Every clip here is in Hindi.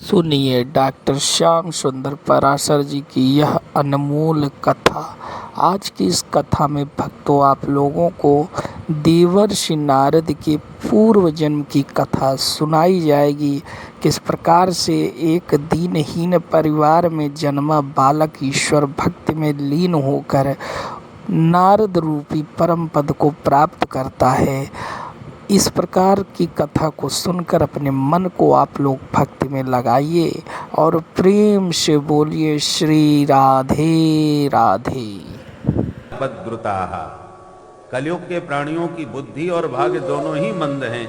सुनिए डॉक्टर श्याम सुंदर पराशर जी की यह अनमोल कथा। आज की इस कथा में भक्तों आप लोगों को देवर्षि नारद के पूर्व जन्म की कथा सुनाई जाएगी। किस प्रकार से एक दीनहीन परिवार में जन्मा बालक ईश्वर भक्ति में लीन होकर नारद रूपी परम पद को प्राप्त करता है। इस प्रकार की कथा को सुनकर अपने मन को आप लोग भक्ति में लगाइए और प्रेम से बोलिए श्री राधे राधे। पद्रुताः, कलयुग के प्राणियों की बुद्धि और भाग्य दोनों ही मंद हैं।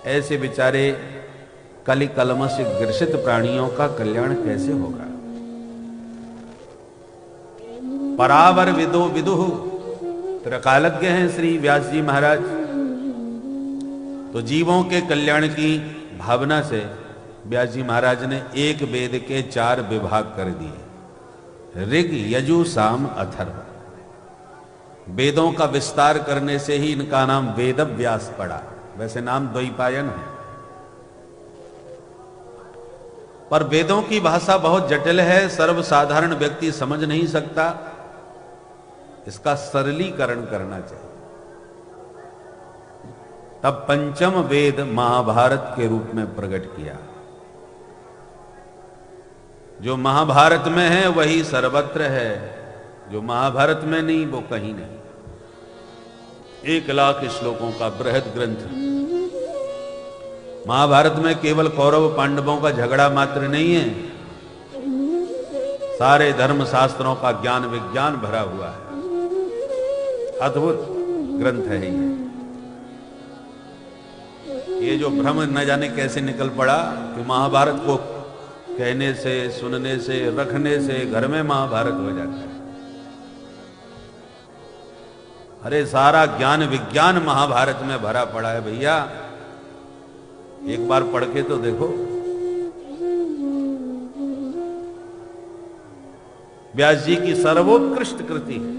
ऐसे बेचारे कलि कलमश ग्रसित प्राणियों का कल्याण कैसे होगा। परावर विदो विदुः, त्रिकालज्ञ हैं श्री व्यास जी महाराज। तो जीवों के कल्याण की भावना से व्यास जी महाराज ने एक वेद के 4 विभाग कर दिए, ऋग यजु साम अथर्व। वेदों का विस्तार करने से ही इनका नाम वेद व्यास पड़ा। वैसे नाम द्वैपायन है, पर वेदों की भाषा बहुत जटिल है, सर्वसाधारण व्यक्ति समझ नहीं सकता। इसका सरलीकरण करना चाहिए। तब पंचम वेद महाभारत के रूप में प्रकट किया। जो महाभारत में है वही सर्वत्र है, जो महाभारत में नहीं वो कहीं नहीं। 1 लाख श्लोकों का बृहद ग्रंथ। महाभारत में केवल कौरव पांडवों का झगड़ा मात्र नहीं है, सारे धर्म शास्त्रों का ज्ञान विज्ञान भरा हुआ है। अद्भुत ग्रंथ है ये जो भ्रम न जाने कैसे निकल पड़ा कि महाभारत को कहने से, सुनने से, रखने से घर में महाभारत हो जाता है। अरे सारा ज्ञान विज्ञान महाभारत में भरा पड़ा है भैया, एक बार पढ़ के तो देखो। व्यास जी की सर्वोत्कृष्ट कृति है,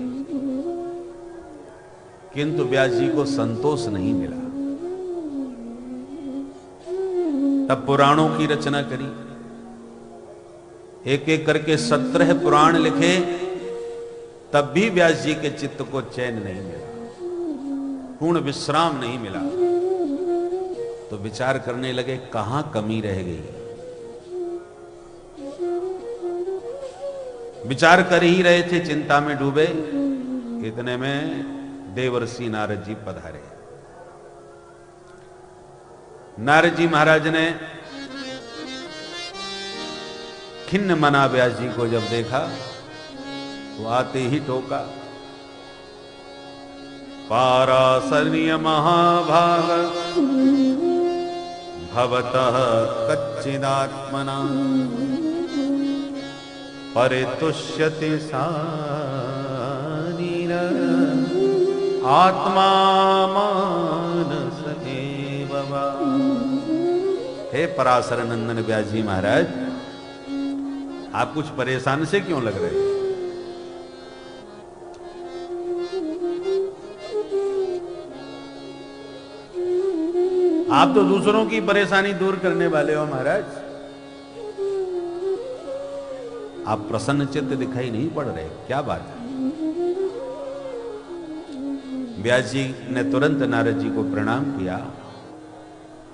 किंतु व्यास जी को संतोष नहीं मिला। तब पुराणों की रचना करी, एक एक करके 17 पुराण लिखे, तब भी व्यास जी के चित्त को चैन नहीं मिला, पूर्ण विश्राम नहीं मिला। तो विचार करने लगे कहां कमी रह गई। विचार कर ही रहे थे, चिंता में डूबे, इतने में देवर्षि नारद जी पधारे। नारद जी महाराज ने खिन्न मना व्यास जी को जब देखा तो आते ही टोका, पाराशर्य महाभाग भवतः कच्चिदात्मना परितुष्यति सानीर आत्मा मानस एव वा। हे पराशर नंदन व्यास जी महाराज, आप कुछ परेशान से क्यों लग रहे हैं? आप तो दूसरों की परेशानी दूर करने वाले हो महाराज, आप प्रसन्न चित्त दिखाई नहीं पड़ रहे, क्या बात है? व्यास जी ने तुरंत नारद जी को प्रणाम किया,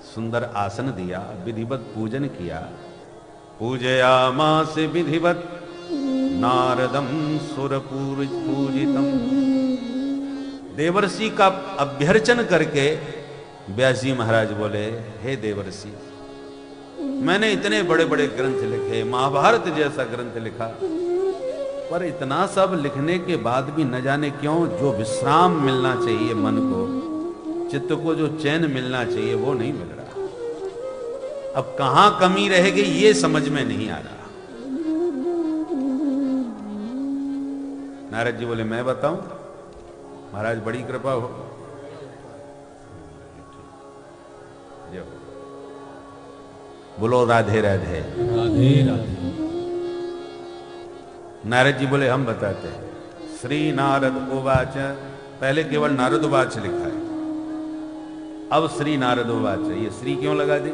सुंदर आसन दिया, विधिवत पूजन किया। पूजयामास विधिवत नारदम सुरपूजितम। देवर्षि का अभ्यर्चन करके व्यास जी महाराज बोले, हे देवर्षि, मैंने इतने बड़े बड़े ग्रंथ लिखे, महाभारत जैसा ग्रंथ लिखा, पर इतना सब लिखने के बाद भी न जाने क्यों जो विश्राम मिलना चाहिए मन को, चित्त को जो चैन मिलना चाहिए वो नहीं मिल रहा। अब कहां कमी रह गई ये समझ में नहीं आ रहा। नारद जी बोले, मैं बताऊं? महाराज बड़ी कृपा हो। बोलो राधे राधे। राधे राधे। नारद जी बोले, हम बताते हैं। श्री नारद उवाच, पहले केवल नारद उवाच लिखा है, अब श्री नारद उवाच। ये श्री क्यों लगा दी?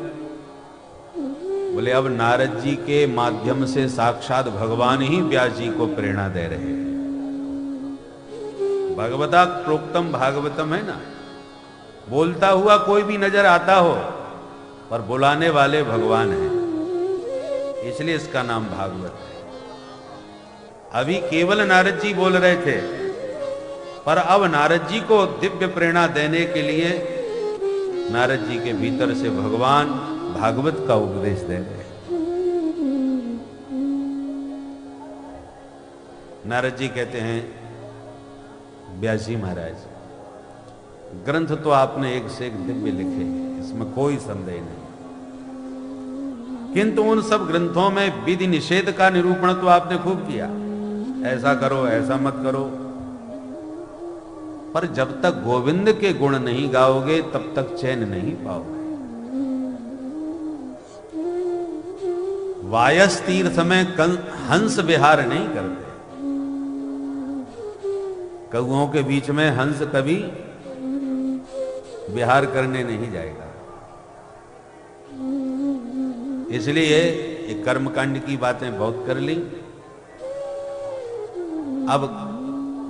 बोले अब नारद जी के माध्यम से साक्षात भगवान ही व्यास जी को प्रेरणा दे रहे हैं। भगवता प्रोक्तम भागवतम है ना, बोलता हुआ कोई भी नजर आता हो पर बुलाने वाले भगवान हैं, इसलिए इसका नाम भागवत है। अभी केवल नारद जी बोल रहे थे, पर अब नारद जी को दिव्य प्रेरणा देने के लिए नारद जी के भीतर से भगवान भागवत का उपदेश दे रहे हैं। नारद जी कहते हैं, व्यास जी महाराज, ग्रंथ तो आपने एक से एक दिव्य लिखे, इसमें कोई संदेह नहीं, किंतु उन सब ग्रंथों में विधि निषेध का निरूपण तो आपने खूब किया, ऐसा करो ऐसा मत करो, पर जब तक गोविंद के गुण नहीं गाओगे तब तक चैन नहीं पाओगे। वायस तीर्थ में हंस विहार नहीं करते, कौओं के बीच में हंस कभी विहार करने नहीं जाएगा। इसलिए ये कर्मकांड की बातें बहुत कर ली, अब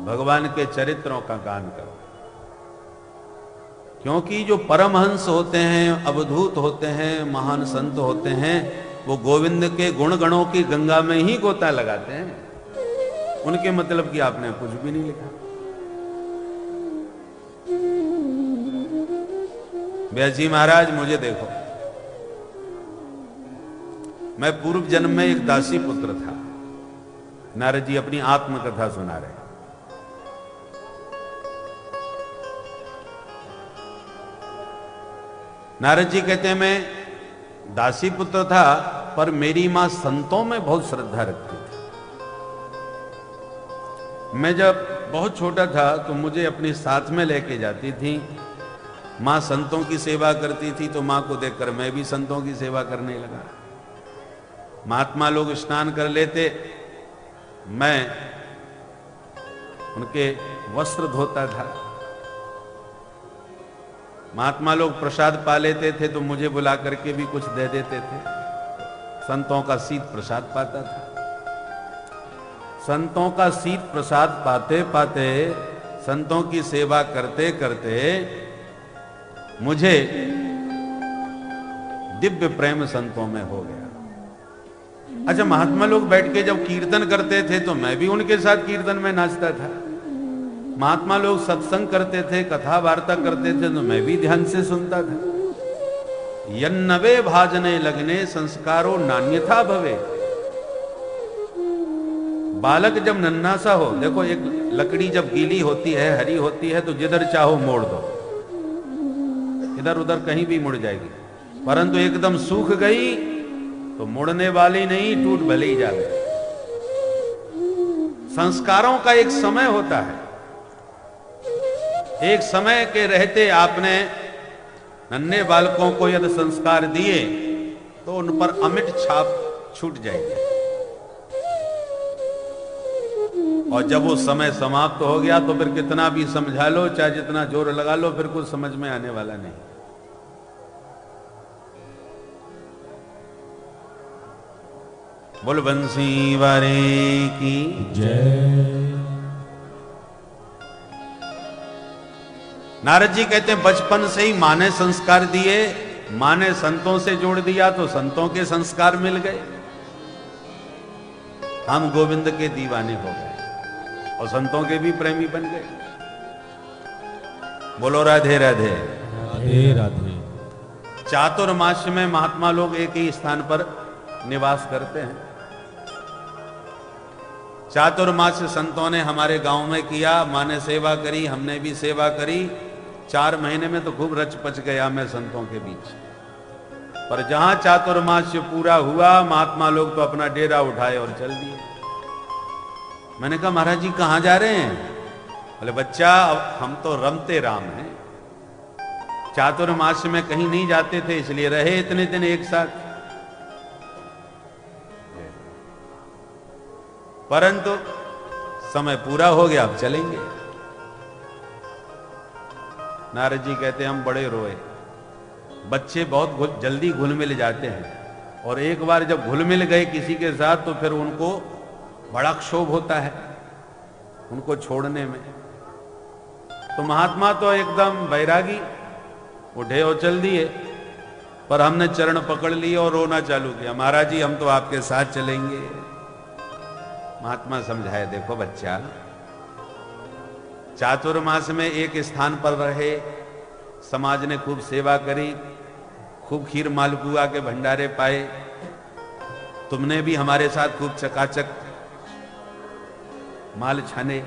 भगवान के चरित्रों का गान करो, क्योंकि जो परमहंस होते हैं, अवधूत होते हैं, महान संत होते हैं, वो गोविंद के गुण गणों की गंगा में ही गोता लगाते हैं। उनके मतलब कि आपने कुछ भी नहीं लिखा। व्यास जी महाराज, मुझे देखो, मैं पूर्व जन्म में एक दासी पुत्र था। नारद जी अपनी आत्मकथा सुना रहे हैं। नारद जी कहते हैं, मैं दासी पुत्र था, पर मेरी मां संतों में बहुत श्रद्धा रखती थी। मैं जब बहुत छोटा था तो मुझे अपने साथ में लेके जाती थी। मां संतों की सेवा करती थी तो मां को देखकर मैं भी संतों की सेवा करने लगा। महात्मा लोग स्नान कर लेते, मैं उनके वस्त्र धोता था। महात्मा लोग प्रसाद पा लेते थे तो मुझे बुला करके भी कुछ दे देते थे। संतों का शीत प्रसाद पाता था। संतों का शीत प्रसाद पाते पाते, संतों की सेवा करते करते मुझे दिव्य प्रेम संतों में हो गया। अच्छा, महात्मा लोग बैठ के जब कीर्तन करते थे तो मैं भी उनके साथ कीर्तन में नाचता था। महात्मा लोग सत्संग करते थे, कथा वार्ता करते थे तो मैं भी ध्यान से सुनता था। यन्नवे भाजने लगने संस्कारो नान्यथा भवे। बालक जब नन्हा सा हो, देखो एक लकड़ी जब गीली होती है, हरी होती है, तो जिधर चाहो मोड़ दो, इधर उधर कहीं भी मुड़ जाएगी। परंतु एकदम सूख गई तो मुड़ने वाली नहीं, टूट भले ही जाए। संस्कारों का एक समय होता है। एक समय के रहते आपने नन्हे बालकों को यदि संस्कार दिए तो उन पर अमिट छाप छूट जाएगी, और जब वो समय समाप्त हो गया तो फिर कितना भी समझा लो, चाहे जितना जोर लगा लो, फिर कुछ समझ में आने वाला नहीं। बोल बंसी वारे की जय। नारद जी कहते हैं, बचपन से ही मां ने संस्कार दिए, मां ने संतों से जोड़ दिया तो संतों के संस्कार मिल गए। हम गोविंद के दीवाने हो गए और संतों के भी प्रेमी बन गए। बोलो राधे राधे राधे राधे। चातुर्मास्य में महात्मा लोग एक ही स्थान पर निवास करते हैं। चातुर्मास्य संतों ने हमारे गांव में किया, मां ने सेवा करी, हमने भी सेवा करी। 4 महीने में तो खूब रच पच गया मैं संतों के बीच। पर जहां चातुर्मास्य पूरा हुआ, महात्मा लोग तो अपना डेरा उठाए और चल दिए। मैंने कहा, महाराज जी कहां जा रहे हैं? बोले, बच्चा अब हम तो रमते राम हैं, चातुर्मास्य में कहीं नहीं जाते थे, इसलिए रहे इतने दिन एक साथ। परंतु समय पूरा हो गया, अब चलेंगे। नारद जी कहते हैं, हम बड़े रोए। बच्चे बहुत जल्दी घुल मिल जाते हैं, और एक बार जब घुल मिल गए किसी के साथ तो फिर उनको बड़ा क्षोभ होता है उनको छोड़ने में। तो महात्मा तो एकदम बैरागी, उठे और चल दिए, पर हमने चरण पकड़ लिए और रोना चालू किया, महाराज जी हम तो आपके साथ चलेंगे। महात्मा समझाए, देखो बच्चा, चातुर्मास में एक स्थान पर रहे, समाज ने खूब सेवा करी, खूब खीर मालपुआ के भंडारे पाए, तुमने भी हमारे साथ खूब चकाचक माल छाने,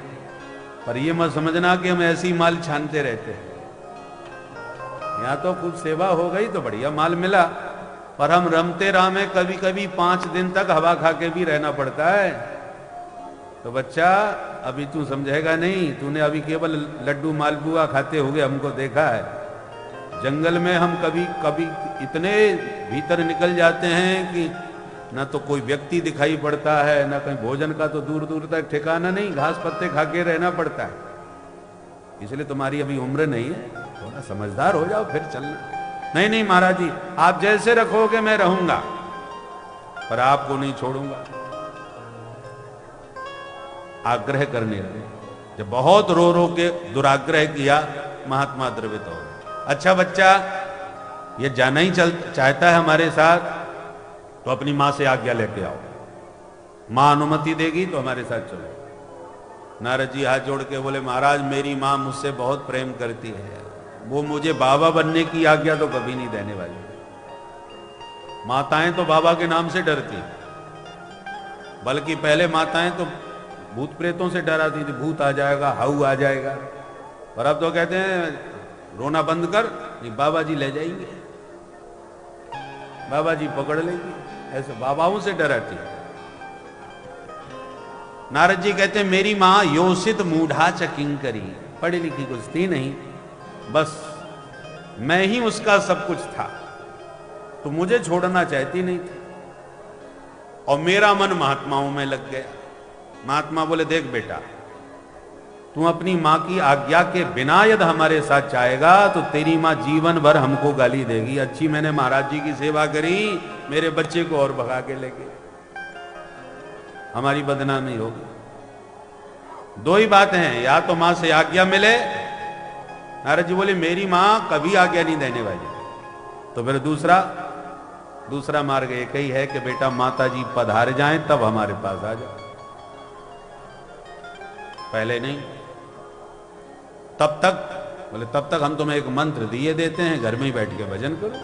पर ये मत समझना कि हम ऐसी माल छानते रहते हैं। यहां तो खूब सेवा हो गई तो बढ़िया माल मिला, पर हम रमते राह में कभी कभी 5 दिन तक हवा खा के भी रहना पड़ता है। तो बच्चा अभी तू समझेगा नहीं, तूने अभी केवल लड्डू मालपुआ खाते हुए हमको देखा है। जंगल में हम कभी कभी इतने भीतर निकल जाते हैं कि ना तो कोई व्यक्ति दिखाई पड़ता है, ना कहीं भोजन का तो दूर दूर तक ठिकाना नहीं, घास पत्ते खा के रहना पड़ता है। इसलिए तुम्हारी अभी उम्र नहीं है, थोड़ा समझदार हो जाओ फिर चलना। नहीं नहीं महाराज जी, आप जैसे रखोगे मैं रहूंगा, पर आपको नहीं छोड़ूंगा। आग्रह करने लगे। जब बहुत रो रो के दुराग्रह किया, महात्मा द्रवित हो गए। अच्छा बच्चा, ये जाना ही चाहता है हमारे साथ, तो अपनी मां से आज्ञा लेके आओ, मां अनुमति देगी तो हमारे साथ चलो। नारद जी हाथ जोड़ के बोले, महाराज मेरी मां मुझसे बहुत प्रेम करती है, वो मुझे बाबा बनने की आज्ञा तो कभी नहीं देने वाली। माताएं तो बाबा के नाम से डरती, बल्कि पहले माताएं तो भूत प्रेतों से डराती थी, भूत आ जाएगा, हाउ आ जाएगा, और अब तो कहते हैं रोना बंद कर, नहीं बाबा जी ले जाएंगे, बाबा जी पकड़ लेंगे, ऐसे बाबाओं से डराती। नारद जी कहते हैं मेरी मां योषित मूढ़ा चकिंकरी, पढ़ी लिखी कुछ थी नहीं, बस मैं ही उसका सब कुछ था, तो मुझे छोड़ना चाहती नहीं थी, और मेरा मन महात्माओं में लग गया। महात्मा बोले, देख बेटा, तू अपनी मां की आज्ञा के बिना यदि हमारे साथ चाहेगा तो तेरी मां जीवन भर हमको गाली देगी। अच्छी मैंने महाराज जी की सेवा करी, मेरे बच्चे को और भगा के लेके, हमारी बदनामी होगी। दो ही बातें हैं, या तो मां से आज्ञा मिले, नारद जी बोले मेरी मां कभी आज्ञा नहीं देने वाली, तो फिर दूसरा मार्ग एक ही है कि बेटा माता जी पधार जाएं तब हमारे पास आ जाओ, पहले नहीं। तब तक हम तुम्हें एक मंत्र दिए देते हैं, घर में ही बैठ के भजन करो,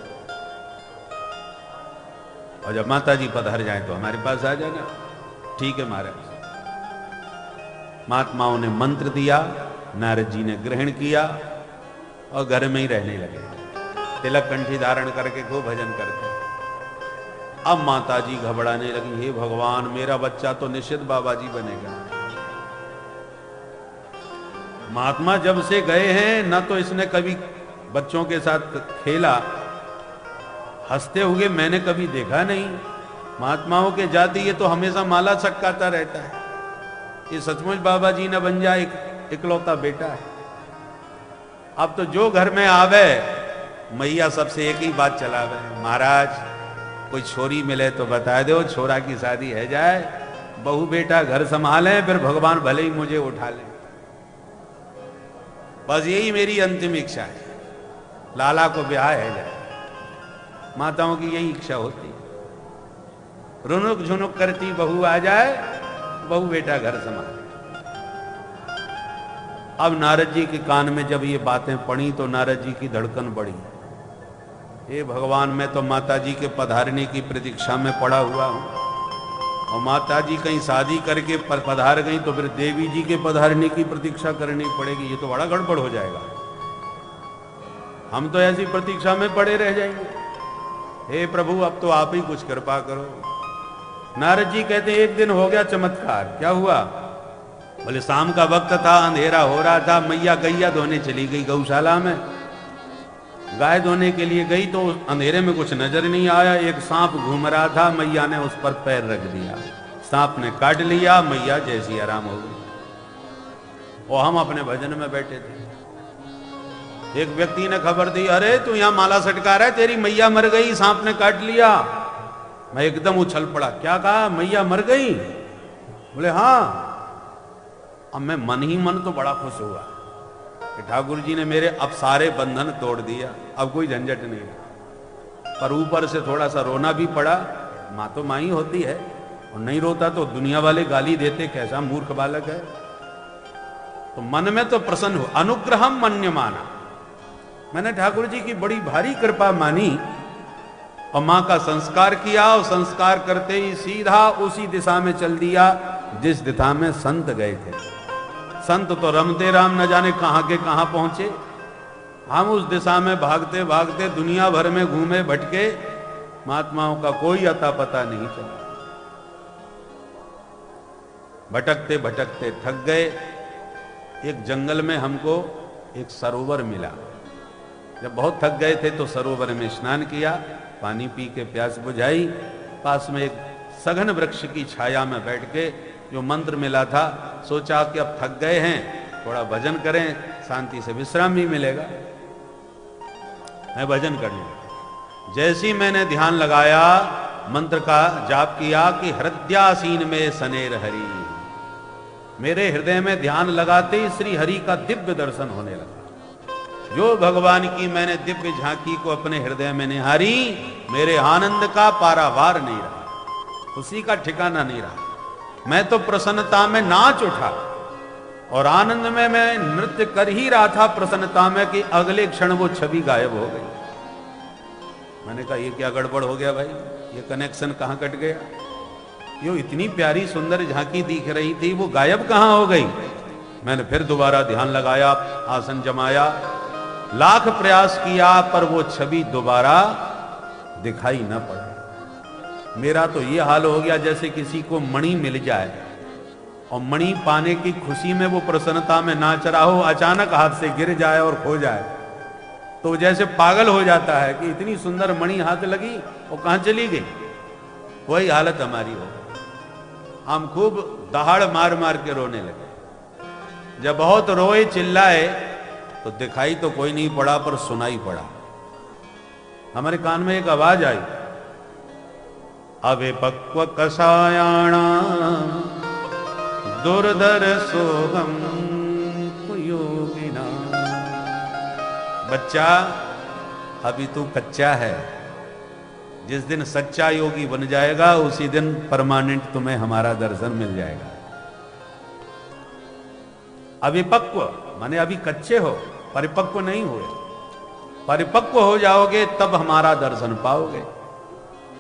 और जब माता जी पधार जाए तो हमारे पास आ जाना। ठीक है महाराज। महात्माओं ने मंत्र दिया, नारद जी ने ग्रहण किया और घर में ही रहने लगे, तिलक कंठी धारण करके खूब भजन करके। अब माता जी घबराने लगी, हे भगवान मेरा बच्चा तो निश्चित बाबा जी बनेगा। महात्मा जब से गए हैं न तो इसने कभी बच्चों के साथ खेला, हंसते हुए मैंने कभी देखा नहीं। महात्माओं के जाति ये तो हमेशा माला चक्काता रहता है, ये सचमुच बाबा जी न बन जाए, इकलौता बेटा है। अब तो जो घर में आवे मैया सबसे एक ही बात चलावे, महाराज कोई छोरी मिले तो बता दो, छोरा की शादी है जाए, बहू बेटा घर संभाले, फिर भगवान भले ही मुझे उठा ले। बस यही मेरी अंतिम इच्छा है, लाला को ब्याह है जाए। माताओं की यही इच्छा होती है, रुनुक झुनुक करती बहू आ जाए, बहू बेटा घर संभाले। अब नारद जी के कान में जब ये बातें पड़ी तो नारद जी की धड़कन बढ़ी। हे भगवान, मैं तो माता जी के पधारने की प्रतीक्षा में पड़ा हुआ हूं, और माता जी कहीं शादी करके पधार गई तो फिर देवी जी के पधारने की प्रतीक्षा करनी पड़ेगी, ये तो बड़ा गड़बड़ हो जाएगा। हम तो ऐसी प्रतीक्षा में पड़े रह जाएंगे। हे प्रभु, अब तो आप ही कुछ कृपा करो। नारद जी कहते एक दिन हो गया चमत्कार। क्या हुआ? बोले शाम का वक्त था, अंधेरा हो रहा था, मैया गैया धोने चली गई गौशाला में। गाय धोने के लिए गई तो अंधेरे में कुछ नजर नहीं आया, एक सांप घूम रहा था, मैया ने उस पर पैर रख दिया, सांप ने काट लिया, मैया जैसी आराम हो गई। और हम अपने भजन में बैठे थे, एक व्यक्ति ने खबर दी, अरे तू यहां माला सटका रहा है, तेरी मैया मर गई, सांप ने काट लिया। मैं एकदम उछल पड़ा। क्या कहा? मैया मर गई? बोले हाँ। अब मैं मन ही मन तो बड़ा खुश हुआ कि ठाकुर जी ने मेरे अब सारे बंधन तोड़ दिया, अब कोई झंझट नहीं रहा। पर ऊपर से थोड़ा सा रोना भी पड़ा। माँ तो माँ ही होती है, और नहीं रोता तो दुनिया वाले गाली देते, कैसा मूर्ख बालक है। तो मन में तो प्रसन्न हो, अनुग्रहम मन्य माना। मैंने ठाकुर जी की बड़ी भारी कृपा मानी और माँ का संस्कार किया, और संस्कार करते ही सीधा उसी दिशा में चल दिया जिस दिशा में संत गए थे। संत तो रमते राम न जाने कहां के कहां पहुंचे। हम उस दिशा में भागते भागते दुनिया भर में घूमे भटके, महात्माओं का कोई अता पता नहीं चला। भटकते भटकते थक गए। एक जंगल में हमको एक सरोवर मिला। जब बहुत थक गए थे तो सरोवर में स्नान किया, पानी पी के प्यास बुझाई। पास में एक सघन वृक्ष की छाया में बैठ के जो मंत्र मिला था, सोचा कि अब थक गए हैं, थोड़ा भजन करें, शांति से विश्राम भी मिलेगा। मैं भजन करने लगा। जैसे ही मैंने ध्यान लगाया, मंत्र का जाप किया कि हृदयासीन में सनेर हरि, मेरे हृदय में ध्यान लगाते ही श्री हरि का दिव्य दर्शन होने लगा। जो भगवान की मैंने दिव्य झांकी को अपने हृदय में निहारी, मेरे आनंद का पारावार नहीं रहा, खुशी का ठिकाना नहीं रहा। मैं तो प्रसन्नता में नाच उठा और आनंद में मैं नृत्य कर ही रहा था प्रसन्नता में, कि अगले क्षण वो छवि गायब हो गई। मैंने कहा ये क्या गड़बड़ हो गया भाई, ये कनेक्शन कहां कट गया? ये इतनी प्यारी सुंदर झांकी दिख रही थी, वो गायब कहां हो गई? मैंने फिर दोबारा ध्यान लगाया, आसन जमाया, लाख प्रयास किया, पर वो छवि दोबारा दिखाई न पड़ा। मेरा तो ये हाल हो गया जैसे किसी को मणि मिल जाए और मणि पाने की खुशी में वो प्रसन्नता में नाच रहा हो, अचानक हाथ से गिर जाए और खो जाए तो जैसे पागल हो जाता है कि इतनी सुंदर मणि हाथ लगी वो कहां चली गई। वही हालत हमारी हो। हम खूब दहाड़ मार मार के रोने लगे। जब बहुत रोए चिल्लाए तो दिखाई तो कोई नहीं पड़ा, पर सुनाई पड़ा। हमारे कान में एक आवाज आई, अविपक्व कषायाणा दुर्धर सोगम योगिना। बच्चा अभी तू कच्चा है, जिस दिन सच्चा योगी बन जाएगा उसी दिन परमानेंट तुम्हें हमारा दर्शन मिल जाएगा। अविपक्व माने अभी कच्चे हो, परिपक्व नहीं हुए। परिपक्व हो जाओगे तब हमारा दर्शन पाओगे।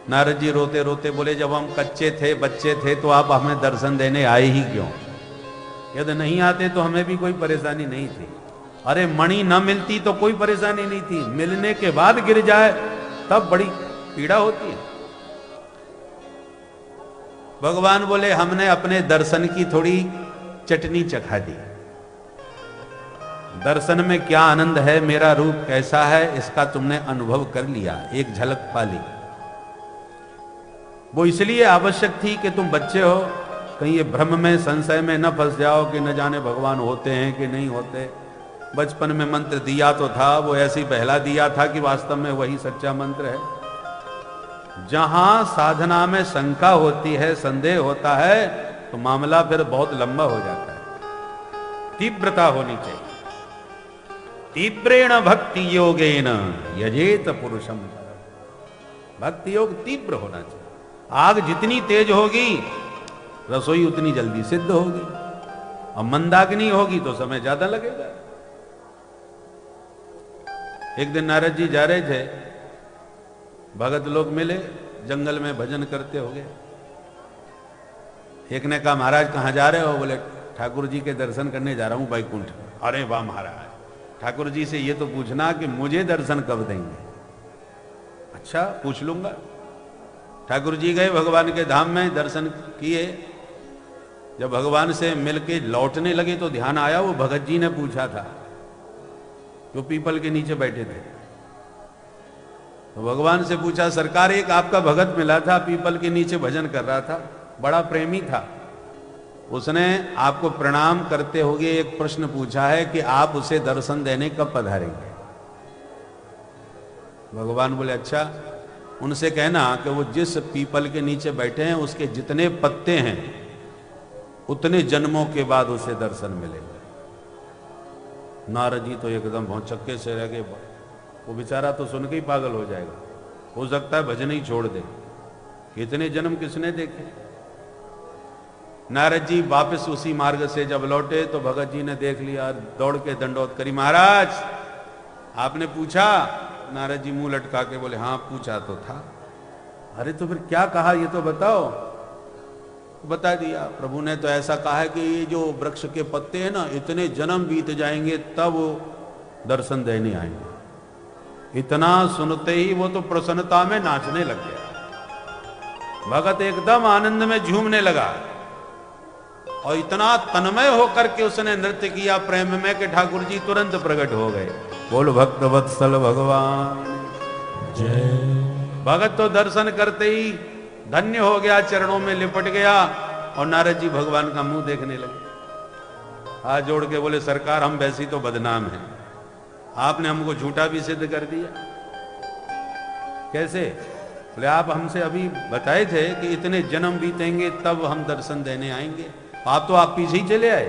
नारद जी रोते रोते बोले, जब हम कच्चे थे, बच्चे थे, तो आप हमें दर्शन देने आए ही क्यों? यदि नहीं आते तो हमें भी कोई परेशानी नहीं थी। अरे मणि न मिलती तो कोई परेशानी नहीं थी, मिलने के बाद गिर जाए तब बड़ी पीड़ा होती है। भगवान बोले, हमने अपने दर्शन की थोड़ी चटनी चखा दी। दर्शन में क्या आनंद है, मेरा रूप कैसा है, इसका तुमने अनुभव कर लिया, एक झलक पा ली। वो इसलिए आवश्यक थी कि तुम बच्चे हो, कहीं ये भ्रम में संशय में न फंस जाओ कि न जाने भगवान होते हैं कि नहीं होते। बचपन में मंत्र दिया तो था, वो ऐसे ही बहला दिया था कि वास्तव में वही सच्चा मंत्र है। जहां साधना में शंका होती है, संदेह होता है, तो मामला फिर बहुत लंबा हो जाता है। तीव्रता होनी चाहिए। तीव्रेण भक्ति योगेन यजेत पुरुषम। भक्ति योग तीव्र होना चाहिए। आग जितनी तेज होगी रसोई उतनी जल्दी सिद्ध होगी, और मंदाग्नि होगी तो समय ज्यादा लगेगा। एक दिन नारद जी जा रहे थे, भगत लोग मिले, जंगल में भजन करते हो गए। एक ने कहा, महाराज कहाँ जा रहे हो? बोले, ठाकुर जी के दर्शन करने जा रहा हूं वैकुंठ। अरे वाह महाराज, ठाकुर जी से ये तो पूछना कि मुझे दर्शन कब देंगे। अच्छा पूछ लूंगा। ठाकुर जी गए भगवान के धाम में, दर्शन किए। जब भगवान से मिलके लौटने लगे तो ध्यान आया वो भगत जी ने पूछा था, जो पीपल के नीचे बैठे थे। तो भगवान से पूछा, सरकार एक आपका भगत मिला था, पीपल के नीचे भजन कर रहा था, बड़ा प्रेमी था, उसने आपको प्रणाम करते हुए एक प्रश्न पूछा है कि आप उसे दर्शन देने कब पधारेंगे। भगवान बोले, अच्छा उनसे कहना कि वो जिस पीपल के नीचे बैठे हैं उसके जितने पत्ते हैं उतने जन्मों के बाद उसे दर्शन मिलेगा। नारद जी तो एकदम भौचक्के से रह गए। वो बेचारा तो सुन के ही पागल हो जाएगा, हो सकता है भजन ही छोड़ दे। इतने जन्म किसने देखे। नारद जी वापस उसी मार्ग से जब लौटे तो भगत जी ने देख लिया, दौड़ के दंडोत करी, महाराज आपने पूछा। नारद जी मुंह लटका के बोले, हाँ पूछा तो था। अरे तो फिर क्या कहा ये तो बताओ। बता दिया, प्रभु ने तो ऐसा कहा है कि ये जो वृक्ष के पत्ते हैं ना, इतने जन्म बीत जाएंगे तब वो दर्शन देने आएंगे। इतना सुनते ही वो तो प्रसन्नता में नाचने लग गया। भगत एकदम आनंद में झूमने लगा और इतना तन्मय होकर के उसने नृत्य किया प्रेम में कि ठाकुर जी तुरंत प्रकट हो गए। बोल भक्त वत्सल भगवान जय। भगत तो दर्शन करते ही धन्य हो गया, चरणों में लिपट गया और नारद जी भगवान का मुंह देखने लगे। हाथ जोड़ के बोले, सरकार हम वैसी तो बदनाम हैं, आपने हमको झूठा भी सिद्ध कर दिया। कैसे? बोले आप हमसे अभी बताए थे कि इतने जन्म बीतेंगे तब हम दर्शन देने आएंगे, आप पीछे ही चले आए,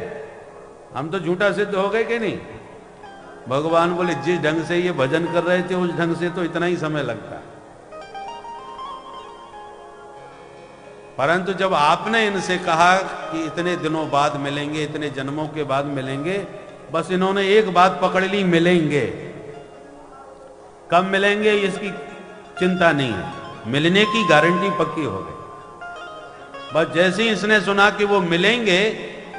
हम तो झूठा सिद्ध हो गए कि नहीं। भगवान बोले, जिस ढंग से ये भजन कर रहे थे उस ढंग से तो इतना ही समय लगता, परंतु जब आपने इनसे कहा कि इतने दिनों बाद मिलेंगे, इतने जन्मों के बाद मिलेंगे, बस इन्होंने एक बात पकड़ ली, मिलेंगे। कब मिलेंगे इसकी चिंता नहीं है, मिलने की गारंटी पक्की हो गई। बस जैसे ही इसने सुना कि वो मिलेंगे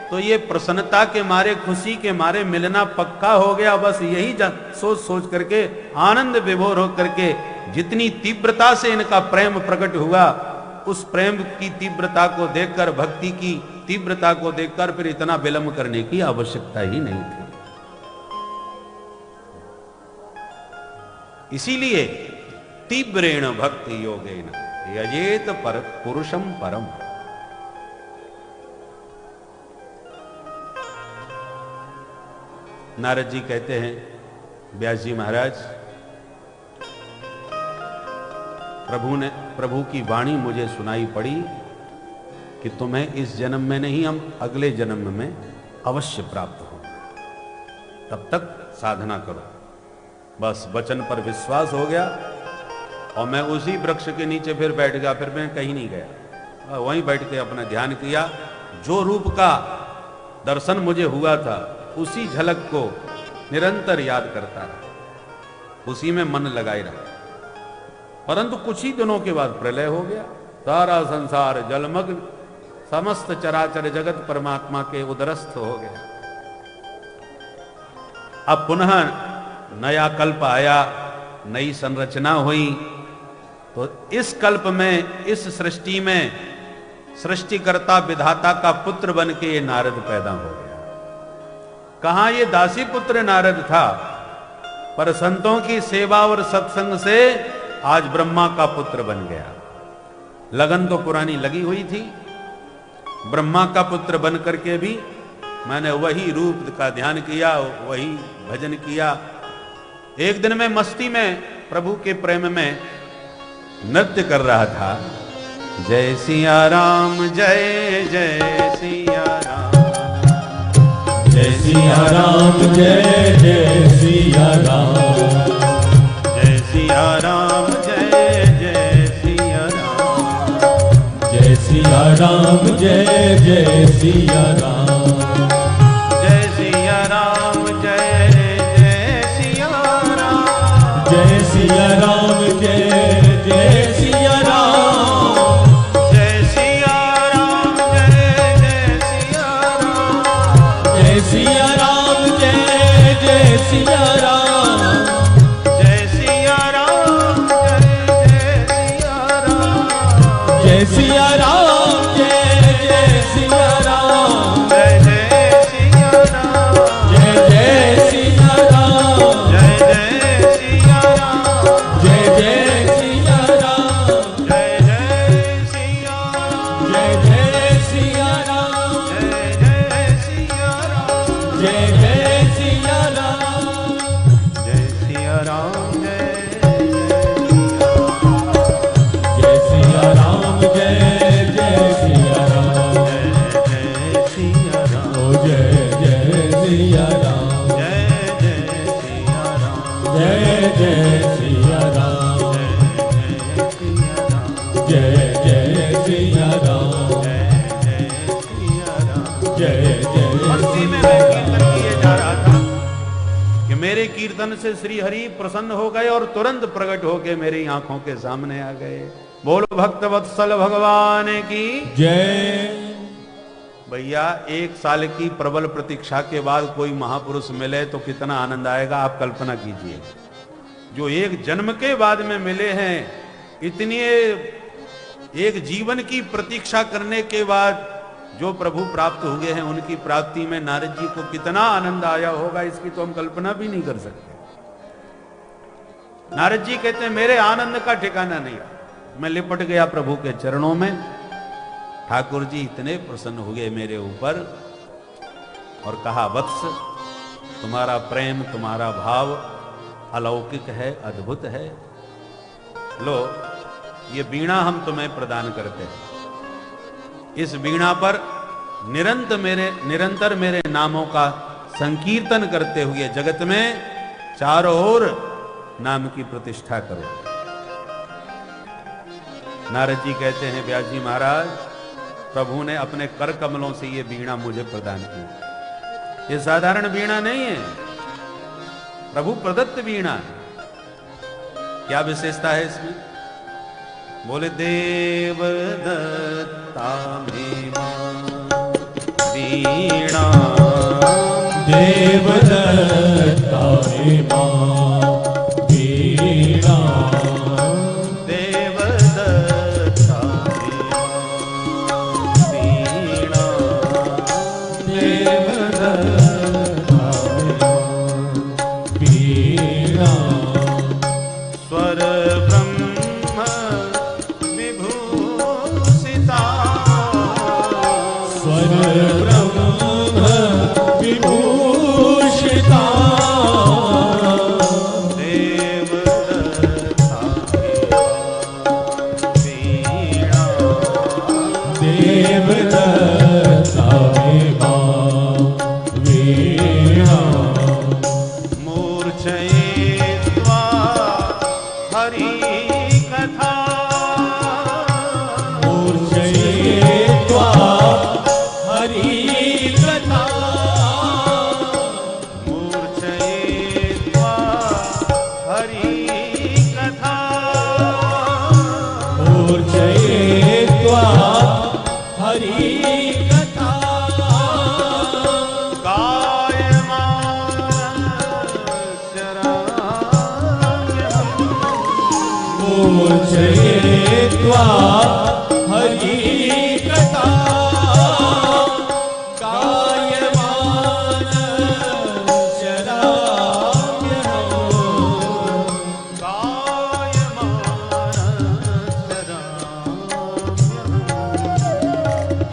तो ये प्रसन्नता के मारे, खुशी के मारे मिलना पक्का हो गया। बस यही सोच सोच करके आनंद विभोर हो करके जितनी तीव्रता से इनका प्रेम प्रकट हुआ, उस प्रेम की तीव्रता को देखकर, भक्ति की तीव्रता को देखकर फिर इतना विलंब करने की आवश्यकता ही नहीं थी। इसीलिए तीव्रेण भक्ति योगेन यजेत पर पुरुषम परम। नारद जी कहते हैं, व्यास जी महाराज, प्रभु की वाणी मुझे सुनाई पड़ी कि तुम्हें इस जन्म में नहीं, हम अगले जन्म में अवश्य प्राप्त हो, तब तक साधना करो। बस वचन पर विश्वास हो गया और मैं उसी वृक्ष के नीचे फिर बैठ गया। फिर मैं कहीं नहीं गया, वहीं बैठ के अपना ध्यान किया। जो रूप का दर्शन मुझे हुआ था उसी झलक को निरंतर याद करता रहा, उसी में मन लगाए रहा। परंतु कुछ ही दिनों के बाद प्रलय हो गया, सारा संसार जलमग्न, समस्त चराचर जगत परमात्मा के उदरस्थ हो गया। अब पुनः नया कल्प आया, नई संरचना हुई। तो इस कल्प में, इस सृष्टि में सृष्टिकर्ता विधाता का पुत्र बन के ये नारद पैदा हो गया। कहां ये दासी पुत्र नारद था, पर संतों की सेवा और सत्संग से आज ब्रह्मा का पुत्र बन गया। लगन तो पुरानी लगी हुई थी, ब्रह्मा का पुत्र बन करके भी मैंने वही रूप का ध्यान किया, वही भजन किया। एक दिन मैं मस्ती में प्रभु के प्रेम में नृत्य कर रहा था। जय सिया राम, जय जय सिया राम, जय सिया राम, जय जय सिया राम, जय सिया राम, जय जय सिया राम, जय सिया राम, जय जय सिया राम, जय सिया राम, जय जय सिया राम, जय सिया राम, जय जय सिया राम, जय सिया राम, जय जय सिया राम, जय सिया राम, जय जय सिया राम, जय सिया राम, जय जय सिया राम, जय सिया राम, जय जय सिया राम, जय जय सिया राम, जय जय सिया राम, जय जय सिया राम, जय जय सिया राम, जय जय सिया राम, जय जय सिया राम, जय जय सिया राम, जय जय सिया राम, जय सिया राम, जय जय सिया राम। कीर्तन से श्री हरि प्रसन्न हो गए और तुरंत प्रकट होके मेरी आंखों के सामने आ गए। बोलो भक्त वत्सल भगवान की जय। भैया 1 साल की प्रबल प्रतीक्षा के बाद कोई महापुरुष मिले तो कितना आनंद आएगा, आप कल्पना कीजिए। जो 1 जन्म के बाद में मिले हैं, इतनी एक जीवन की प्रतीक्षा करने के बाद जो प्रभु प्राप्त हुए हैं, उनकी प्राप्ति में नारद जी को कितना आनंद आया होगा, इसकी तो हम कल्पना भी नहीं कर सकते। नारद जी कहते हैं मेरे आनंद का ठिकाना नहीं, मैं लिपट गया प्रभु के चरणों में। ठाकुर जी इतने प्रसन्न हुए मेरे ऊपर और कहा, वत्स तुम्हारा प्रेम, तुम्हारा भाव अलौकिक है, अद्भुत है। लो ये वीणा हम तुम्हें प्रदान करते हैं। इस वीणा पर निरंतर मेरे नामों का संकीर्तन करते हुए जगत में चारों ओर नाम की प्रतिष्ठा करो। नारद जी कहते हैं, व्यास जी महाराज, प्रभु ने अपने कर कमलों से ये वीणा मुझे प्रदान की। ये साधारण वीणा नहीं है, प्रभु प्रदत्त वीणा है। क्या विशेषता है इसमें? बोले देव दत्ता में वीणा, देव दत्ता में वीणा, देव दत्ता में वीणा, देव दत्ता में वीणा, स्वर ब्रह्म विभूषिता, स्वर ब्रह्म विभूषिता, देव दत्ता वीणा, देव दत्ता वीणा, मूर्छयित्वा हरि कथा, मूर्छयित्वा हरि कथा, मूर्छयित्वा हरि कथा, मूर्छयित्वा हरि कथा, मूर्छयित्वा हरि कथा, गायमान शराम्यहम्,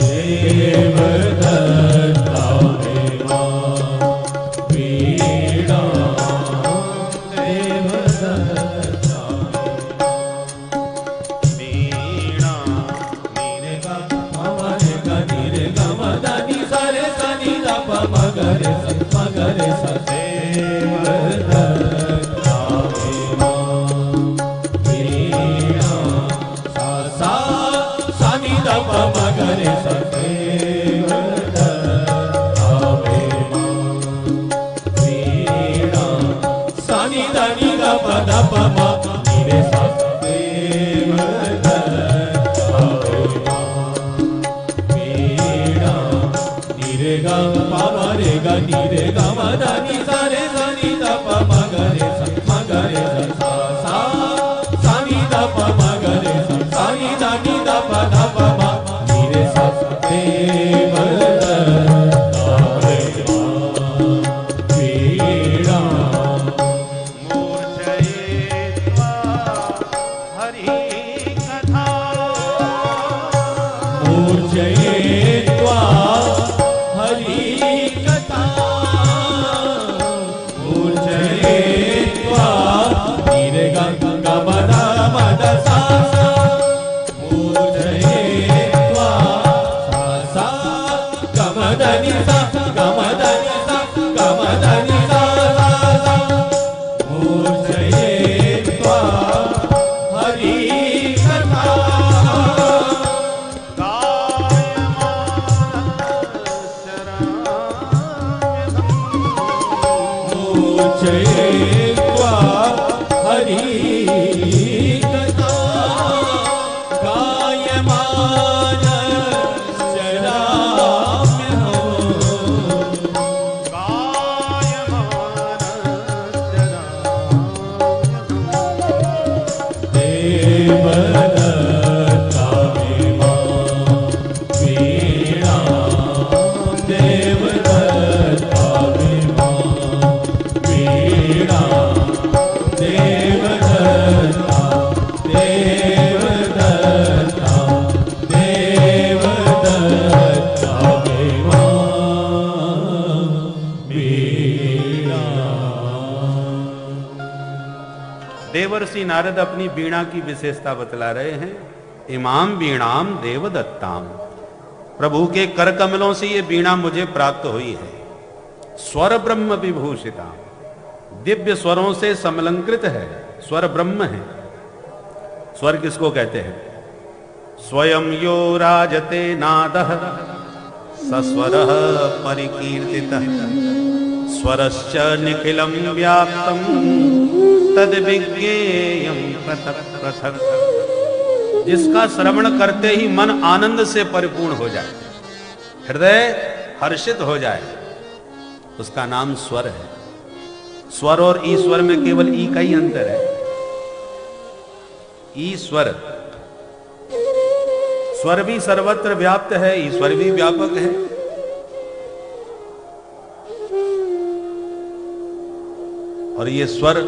देव दत्ता वीणा, देव दत्ता वीणा, नीरे गा मरे गा नीरे गा मदा नी सा रे सा नी दा प म ग रे सा देव दत्ता वीणा, सा सा सा नी दा प म ग रे सा देव दत्ता वीणा, सा नी दा प दा प म नी रे सा देव दत्ता वीणा, नीरे गा पा म रे गा नीरे गा म दा नी सा रे सा नी दा प म ग रे सा सा सा नी दा प म ग रे सा नी दा प दा प म नी रे सा देव दत्ता वीणा, मूर्छयित्वा हरि कथा, मूर्छयित्वा हरि कथा, मूर्छयित्वा नीरे गा गा मदा मदा सा सा, मूर्छयित्वा सा सा गा मदा नि सा गा मदा नि सा गा मदा नि सा सा सा, मूर्छयित्वा हरि कथा, गायमान शराम्यहम्, देवर्षि नारद अपनी वीणा की विशेषता बतला रहे हैं। इमाम वीणाम देवदत्ताम, प्रभु के कर कमलों से ये वीणा मुझे प्राप्त हुई है। स्वर ब्रह्म विभूषिता, दिव्य स्वरों से समलंकृत है, स्वर ब्रह्म है। स्वर किसको कहते हैं? स्वयं यो राजते नादः सस्वरः परिकीर्तितः स्वरश्च निखिलं व्याप्तं तद्विज्ञेयं पृथक् पृथक्। जिसका श्रवण करते ही मन आनंद से परिपूर्ण हो जाए, हृदय हर्षित हो जाए, उसका नाम स्वर है। स्वर और ईश्वर में केवल ई का ही अंतर है। ईश्वर, स्वर भी सर्वत्र व्याप्त है, ईश्वर भी व्यापक है। और ये स्वर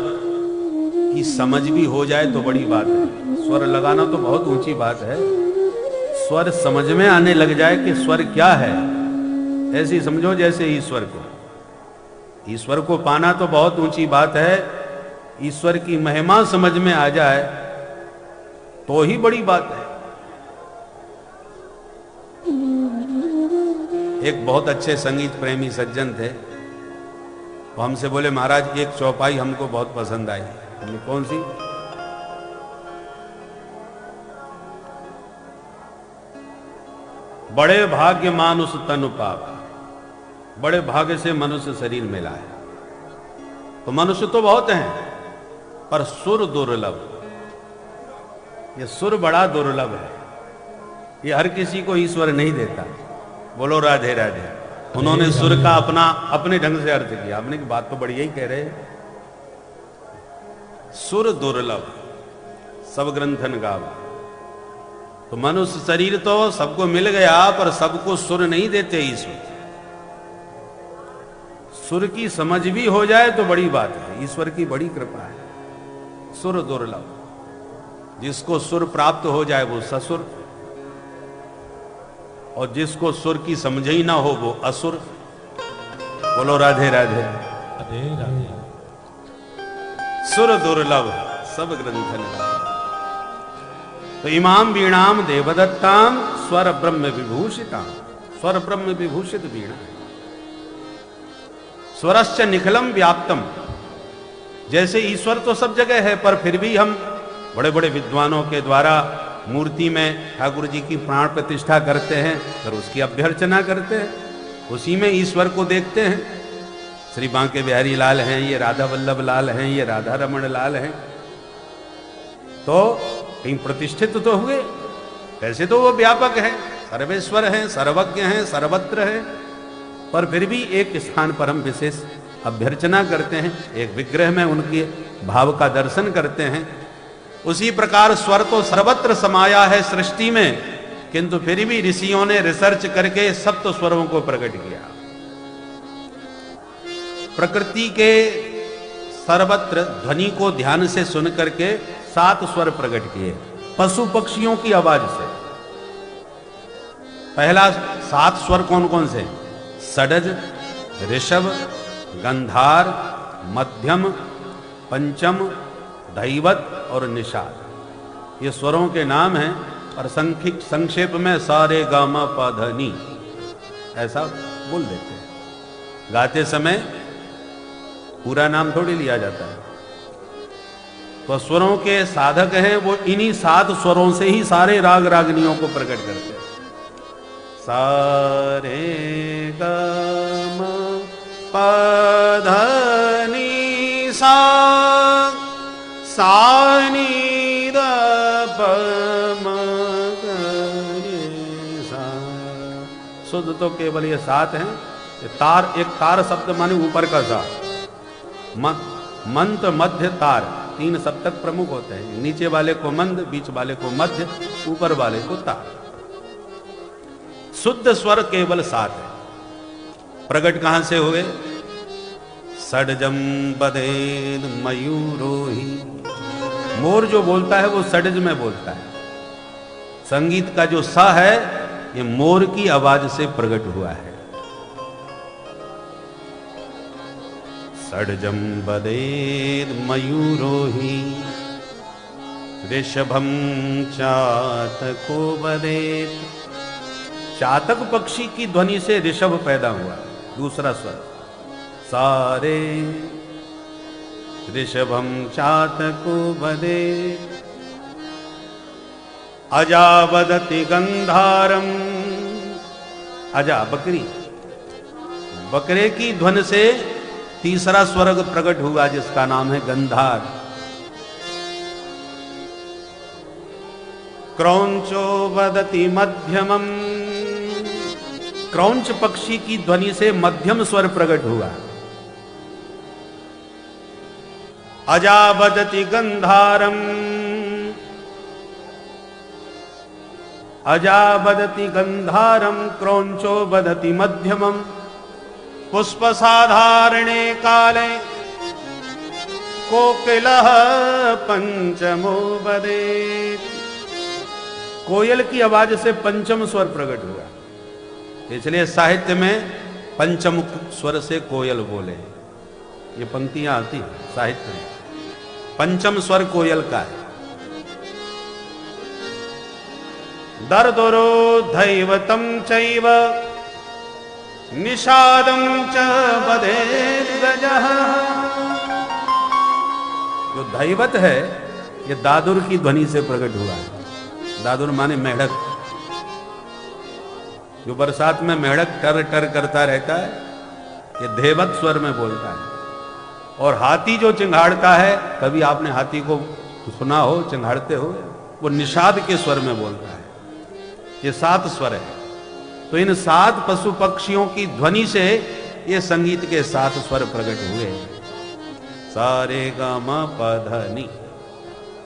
की समझ भी हो जाए तो बड़ी बात है। स्वर लगाना तो बहुत ऊंची बात है, स्वर समझ में आने लग जाए कि स्वर क्या है, ऐसी समझो जैसे ईश्वर को। ईश्वर को पाना तो बहुत ऊंची बात है, ईश्वर की महिमा समझ में आ जाए तो ही बड़ी बात है। एक बहुत अच्छे संगीत प्रेमी सज्जन थे, वो हमसे बोले महाराज एक चौपाई हमको बहुत पसंद आई। हमने कौन सी? बड़े भाग्य मानुष तनु पावा, बड़े भाग्य से मनुष्य शरीर मिला है। तो मनुष्य तो बहुत हैं, पर सुर दुर्लभ। ये सुर बड़ा दुर्लभ है, ये हर किसी को ईश्वर नहीं देता। बोलो राधे राधे। उन्होंने सुर का अपने ढंग से अर्थ किया। आपने की बात तो बड़ी यही कह रहे हैं, सुर दुर्लभ सब ग्रंथन गावा। तो मनुष्य शरीर तो सबको मिल गया, पर सबको सुर नहीं देते ईश्वर। सुर की समझ भी हो जाए तो बड़ी बात है, ईश्वर की बड़ी कृपा है। सुर दुर्लभ, जिसको सुर प्राप्त हो जाए वो ससुर, और जिसको सुर की समझ ही ना हो वो असुर। बोलो राधे राधे। राधे राधे। सुर दुर्लभ सब ग्रंथन। तो इमाम वीणाम देवदत्ताम स्वर ब्रह्म विभूषिता, स्वर ब्रह्म विभूषित वीणा है। स्वरश्च निखिलम व्याप्तम, जैसे ईश्वर तो सब जगह है, पर फिर भी हम बड़े बड़े विद्वानों के द्वारा मूर्ति में ठाकुर जी की प्राण प्रतिष्ठा करते हैं, फिर उसकी अभ्यर्चना करते हैं, उसी में ईश्वर को देखते हैं। श्री बांके बिहारी लाल हैं, ये राधा वल्लभ लाल हैं, ये राधा रमण लाल हैं, तो कहीं प्रतिष्ठित तो हुए। वैसे तो वो व्यापक है, सर्वेश्वर हैं, सर्वज्ञ हैं, सर्वत्र है, पर फिर भी एक स्थान पर हम विशेष अभ्यर्चना करते हैं, एक विग्रह में उनके भाव का दर्शन करते हैं। उसी प्रकार स्वर तो सर्वत्र समाया है सृष्टि में, किंतु फिर भी ऋषियों ने रिसर्च करके सप्त स्वरों को प्रकट किया। प्रकृति के सर्वत्र ध्वनि को ध्यान से सुन करके 7 स्वर प्रकट किए, पशु पक्षियों की आवाज से। पहला 7 स्वर कौन कौन से? षडज, ऋषभ, गंधार, मध्यम, पंचम, दैवत और निषाद। ये स्वरों के नाम हैं, और संक्षेप में सारे गामा पाधनी ऐसा बोल देते हैं। गाते समय पूरा नाम थोड़ी लिया जाता है। तो स्वरों के साधक हैं वो इन्हीं 7 स्वरों से ही सारे राग रागनियों को प्रकट करते हैं। सारे गामा पाधनी सा, सानी द प म ग रे सा। शुद्ध तो केवल ये 7 हैं। तार, एक तार शब्द माने ऊपर का सा। मंत, मध्य, तार, 3 सप्तक प्रमुख होते हैं। नीचे वाले को मंद, बीच वाले को मध्य, ऊपर वाले को तार। शुद्ध स्वर केवल 7 है। प्रकट कहां से हुए? षडजम बदेन मयूरोही। मोर जो बोलता है वो षडज में बोलता है। संगीत का जो सा है ये मोर की आवाज से प्रकट हुआ है। षडजम बदेन मयूरोही ऋषभम चातको वदेत। चातक पक्षी की ध्वनि से ऋषभ पैदा हुआ, दूसरा स्वर। सारे ऋषभम चातको वदेत। अजा वदति गंधारम। अजा बकरी, बकरे की ध्वनि से तीसरा स्वर्ग प्रकट हुआ जिसका नाम है गंधार। क्रौंचो वदति मध्यमम। क्रौंच पक्षी की ध्वनि से मध्यम स्वर प्रकट हुआ। अजा वदति गंधारम। अजा वदति गंधारम क्रौंचो वदति मध्यमम। पुष्प साधारणे काले कोकिलः पंचमो वदेत। कोयल की आवाज से पंचम स्वर प्रकट हुआ, इसलिए साहित्य में पंचम स्वर से कोयल बोले। ये पंक्तियां आती हैं साहित्य में, पंचम स्वर कोयल का है। दर्दुरो दैवतम चैव निषादम च वदेत गजः। जो दैवत है ये दादुर की ध्वनि से प्रकट हुआ है। दादुर माने मेढक, जो बरसात में मेढक टर टर करता रहता है, ये देवत स्वर में बोलता है। और हाथी जो चिंघाड़ता है, कभी आपने हाथी को सुना हो चिंघाड़ते हो, वो निषाद के स्वर में बोलता है। ये 7 स्वर है। तो इन 7 पशु पक्षियों की ध्वनि से ये संगीत के 7 स्वर प्रकट हुए। सारे ग म प ध नि,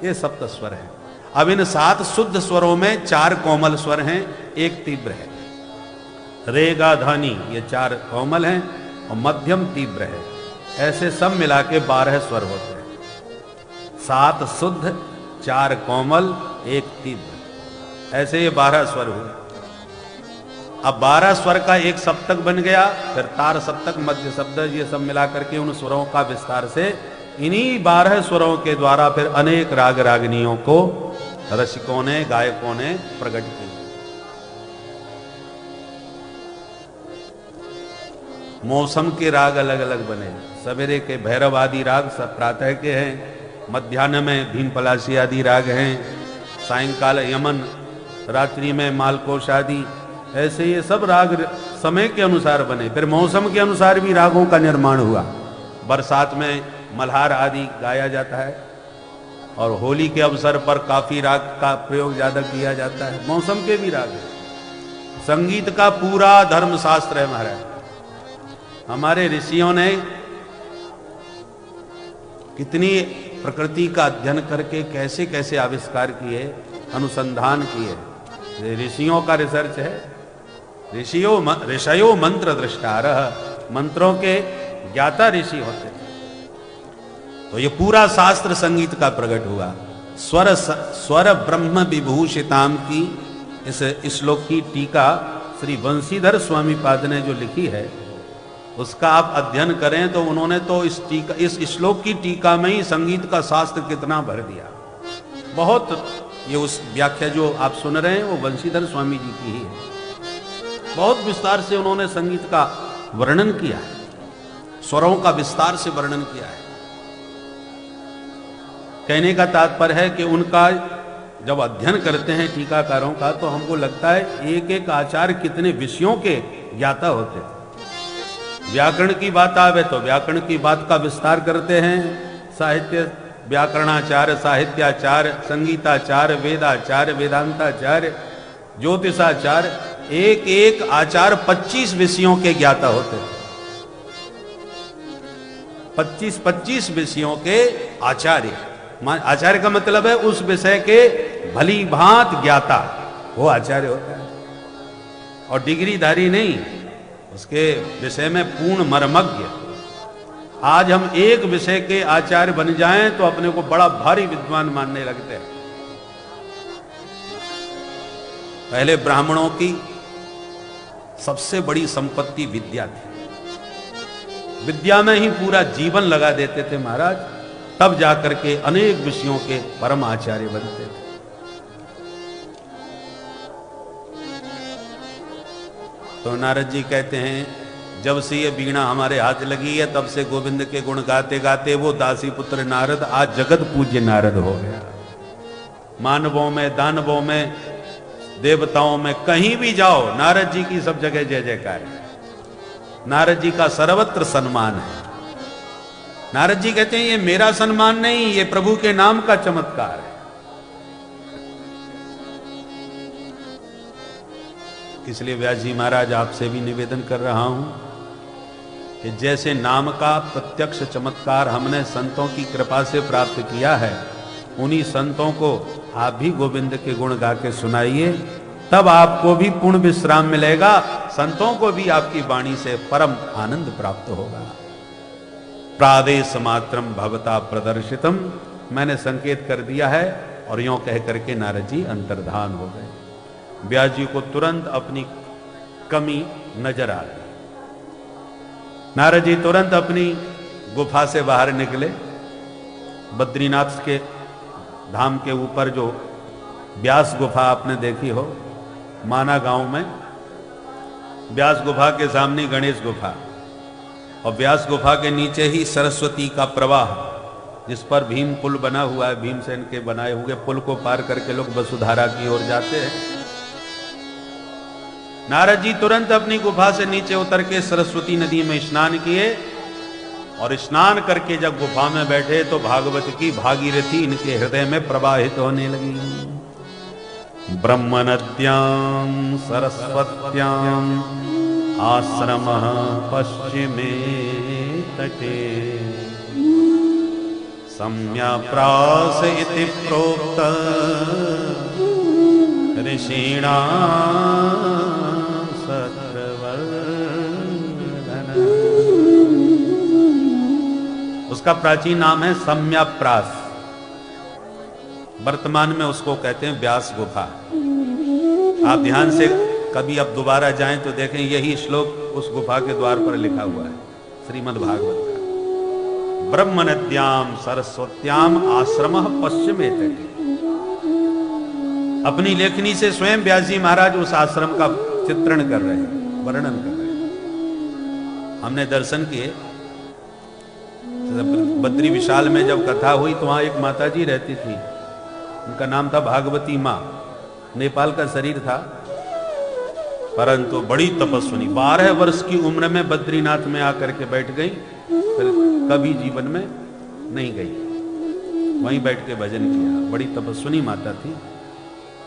ये सप्त स्वर है। अब इन 7 शुद्ध स्वरों में 4 कोमल स्वर हैं, 1 तीव्र है। रे गा ध नि, ये 4 कोमल हैं और मध्यम तीव्र है। ऐसे सब मिला के 12 स्वर होते हैं। 7 शुद्ध, 4 कोमल, 1 तीव्र, ऐसे ये 12 स्वर हुए। अब 12 स्वर का एक सप्तक बन गया, फिर तार सप्तक, मध्य शब्द, ये सब मिला करके उन स्वरों का विस्तार से इन्हीं 12 स्वरों के द्वारा फिर अनेक राग रागनियों को रसिकों ने, गायकों ने प्रकट किया। मौसम के राग अलग अलग बने। सवेरे के भैरव आदि राग सब प्रातः के हैं, मध्याह्न में भीम पलासी आदि राग हैं, सायंकाल यमन, रात्रि में मालकोश आदि, ऐसे ये सब राग समय के अनुसार बने। फिर मौसम के अनुसार भी रागों का निर्माण हुआ। बरसात में मल्हार आदि गाया जाता है और होली के अवसर पर काफी राग का प्रयोग ज्यादा किया जाता है। मौसम के भी राग है। संगीत का पूरा धर्मशास्त्र है महाराज। हमारे ऋषियों ने कितनी प्रकृति का अध्ययन करके कैसे कैसे आविष्कार किए, अनुसंधान किए। ऋषियों का रिसर्च है। ऋषयो मंत्र दृष्टारः, मंत्रों के ज्ञाता ऋषि होते हैं। तो ये पूरा शास्त्र संगीत का प्रकट हुआ। स्वर ब्रह्म विभूषिताम की इस श्लोक की टीका श्री वंशीधर स्वामी पाद ने जो लिखी है, उसका आप अध्ययन करें तो उन्होंने तो इस श्लोक की टीका में ही संगीत का शास्त्र कितना भर दिया। बहुत, ये उस व्याख्या जो आप सुन रहे हैं वो वंशीधर स्वामी जी की ही है। बहुत विस्तार से उन्होंने संगीत का वर्णन किया है, स्वरों का विस्तार से वर्णन किया है। कहने का तात्पर्य है कि उनका जब अध्ययन करते हैं टीकाकारों का, तो हमको लगता है एक एक आचार्य कितने विषयों के ज्ञाता होते हैं। व्याकरण की बात आवे तो व्याकरण की बात का विस्तार करते हैं। साहित्य, व्याकरणाचार्य, साहित्याचार्य, संगीताचार्य, वेदाचार्य, वेदांताचार्य, ज्योतिषाचार्य, एक एक आचार्य 25 विषयों के ज्ञाता होते हैं। 25 विषयों के आचार्य। आचार्य का मतलब है उस विषय के भली भांत ज्ञाता, वो आचार्य होता है। और डिग्रीधारी नहीं, उसके विषय में पूर्ण मर्मज्ञ। आज हम एक विषय के आचार्य बन जाएं तो अपने को बड़ा भारी विद्वान मानने लगते हैं। पहले ब्राह्मणों की सबसे बड़ी संपत्ति विद्या थी। विद्या में ही पूरा जीवन लगा देते थे महाराज। तब जाकर के अनेक विषयों के परम आचार्य बनते थे। तो नारद जी कहते हैं, जब से ये वीणा हमारे हाथ लगी है तब से गोविंद के गुण गाते गाते वो दासी पुत्र नारद आज जगत पूज्य नारद हो गया। मानवों में, दानवों में, देवताओं में कहीं भी जाओ, नारद जी की सब जगह जय जयकार है। नारद जी का सर्वत्र सम्मान है। नारद जी कहते हैं ये मेरा सम्मान नहीं, ये प्रभु के नाम का चमत्कार है। इसलिए व्यास जी महाराज आपसे भी निवेदन कर रहा हूं कि जैसे नाम का प्रत्यक्ष चमत्कार हमने संतों की कृपा से प्राप्त किया है, उन्हीं संतों को आप भी गोविंद के गुण गा के सुनाइए, तब आपको भी पूर्ण विश्राम मिलेगा, संतों को भी आपकी वाणी से परम आनंद प्राप्त होगा। प्रादेश मात्रम भवता प्रदर्शितम, मैंने संकेत कर दिया है। और यूं कह करके नारद जी अंतर्धान हो गए। व्यास जी को तुरंत अपनी कमी नजर आ गई। नारद जी तुरंत अपनी गुफा से बाहर निकले। बद्रीनाथ के धाम के ऊपर जो व्यास गुफा आपने देखी हो, माना गांव में व्यास गुफा के सामने गणेश गुफा, और व्यास गुफा के नीचे ही सरस्वती का प्रवाह, जिस पर भीम पुल बना हुआ है। भीमसेन के बनाए हुए पुल को पार करके लोग वसुधारा की ओर जाते हैं। नारद जी तुरंत अपनी गुफा से नीचे उतर के सरस्वती नदी में स्नान किए, और स्नान करके जब गुफा में बैठे तो भागवत की भागीरथी इनके हृदय में प्रवाहित होने लगी। ब्रह्म नद्यां सरस्वत्यां आश्रमः पश्चिमे तटे सम्याप्रास इति प्रोक्त ऋषीणां सत्रवर्धन। उसका प्राचीन नाम है सम्याप्रास। वर्तमान में उसको कहते हैं व्यास गुफा। आप ध्यान से कभी अब दोबारा जाएं तो देखें, यही श्लोक उस गुफा के द्वार पर लिखा हुआ है श्रीमद् भागवत का। ब्रह्म नद्याम सरस्वत्याम आश्रमः पश्चिमे तटे। अपनी लेखनी से स्वयं व्यास जी महाराज उस आश्रम का चित्रण कर रहे हैं, वर्णन कर रहे हैं। हमने दर्शन किए। बद्री विशाल में जब कथा हुई तो वहां एक माता जी रहती थी, उनका नाम था भागवती माँ। नेपाल का शरीर था, परंतु बड़ी तपस्विनी। 12 वर्ष की उम्र में बद्रीनाथ में आकर के बैठ गई, फिर कभी जीवन में नहीं गई, वहीं बैठ के भजन किया। बड़ी तपस्विनी माता थी।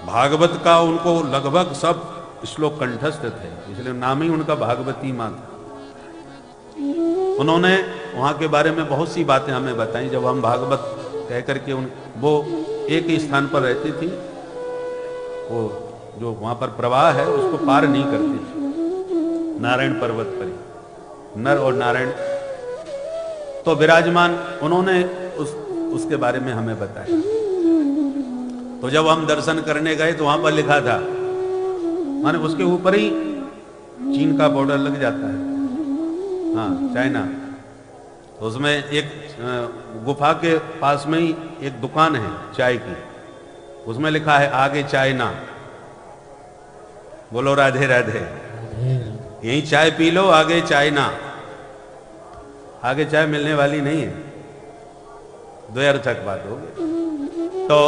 भागवत का उनको लगभग सब श्लोक कंठस्थ थे, इसलिए नाम ही उनका भागवती माँ था। उन्होंने वहां के बारे में बहुत सी बातें हमें बताई। जब हम भागवत कह करके वो एक ही स्थान पर रहती थी, वो जो वहां पर प्रवाह है उसको पार नहीं करती थी। नारायण पर्वत पर ही नर और नारायण तो विराजमान, उन्होंने उसके बारे में हमें बताया। तो जब हम दर्शन करने गए तो वहां पर लिखा था, माने उसके ऊपर ही चीन का बॉर्डर लग जाता है, हाँ चाइना। तो उसमें एक गुफा के पास में ही एक दुकान है चाय की, उसमें लिखा है आगे चाइना। बोलो राधे राधे। यही चाय पी लो, आगे चाइना। आगे चाय मिलने वाली नहीं है, द्वयर्थक बात हो गई। तो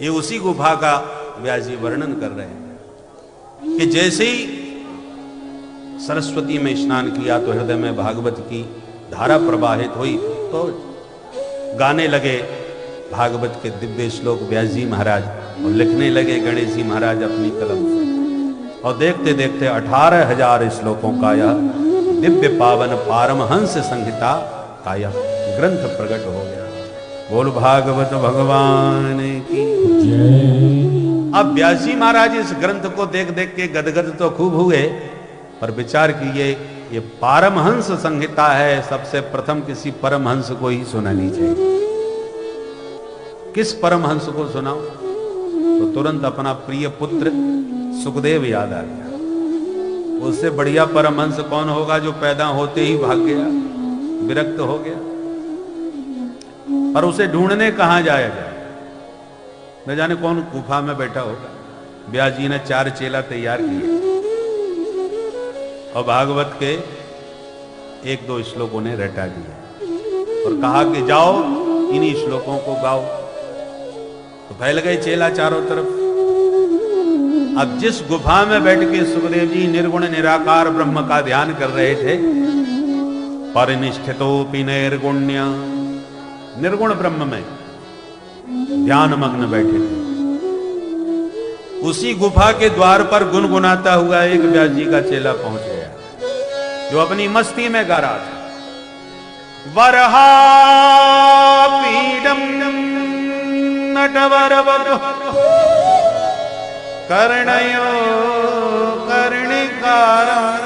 ये उसी गुफा का व्यास जी वर्णन कर रहे हैं कि जैसे ही सरस्वती में स्नान किया तो हृदय में भागवत की धारा प्रवाहित हुई, तो गाने लगे भागवत के दिव्य श्लोक व्यास जी महाराज, और लिखने लगे गणेश जी महाराज अपनी कलम से। और देखते देखते 18,000 श्लोकों का यह दिव्य पावन पारमहंस संहिता का यह ग्रंथ प्रकट हो गया। बोल भागवत भगवान की जय। अब व्यास जी महाराज इस ग्रंथ को देख देख के गदगद तो खूब हुए, पर विचार कीजिए ये पारमहंस संहिता है, सबसे प्रथम किसी परमहंस को ही सुनानी चाहिए। किस परमहंस को सुनाओ? तो तुरंत अपना प्रिय पुत्र सुखदेव याद आ गया। उससे बढ़िया परमहंस कौन होगा जो पैदा होते ही भाग गया, विरक्त हो गया। पर उसे ढूंढने कहां जाया जाए, न जाने कौन गुफा में बैठा होगा। व्यास जी ने 4 चेला तैयार किए और भागवत के 1-2 श्लोकों ने रटा दिया और कहा कि जाओ इन्हीं श्लोकों को गाओ। तो फैल गए चेला चारों तरफ। अब जिस गुफा में बैठ के सुखदेव जी निर्गुण निराकार ब्रह्म का ध्यान कर रहे थे, परिनिष्ठितोपि निर्गुण्य, निर्गुण ब्रह्म में ध्यान मग्न बैठे थे, उसी गुफा के द्वार पर गुनगुनाता हुआ एक व्यास जी का चेला पहुंच गया, जो अपनी मस्ती में गा रहा था। वरहा पीडम नटवर कर्णयो कर्णिकारं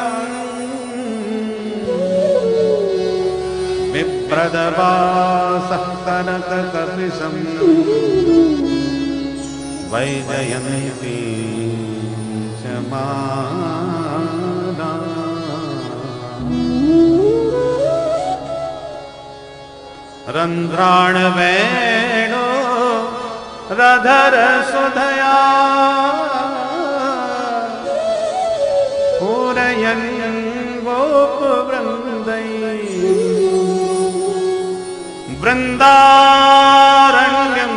विप्रदवासः कनककपिशं वैजयन्ती च माला। रंध्राण वेणु रधर सुधया पूरयन् गोप वृंदै वृंदारण्यं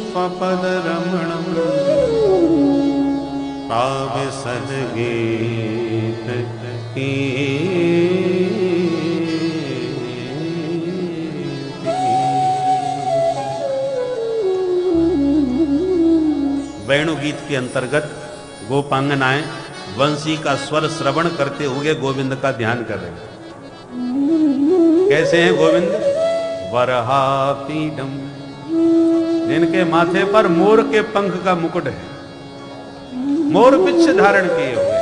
स्वपद रमणं काव्य सदगीत की। वेणु गीत के अंतर्गत गोपांगनाएं वंशी का स्वर श्रवण करते हुए गोविंद का ध्यान कर रहे हैं। कैसे हैं गोविंद? वरहापीडम, जिनके माथे पर मोर के पंख का मुकुट है, मोर पिच्छ धारण किए हुए,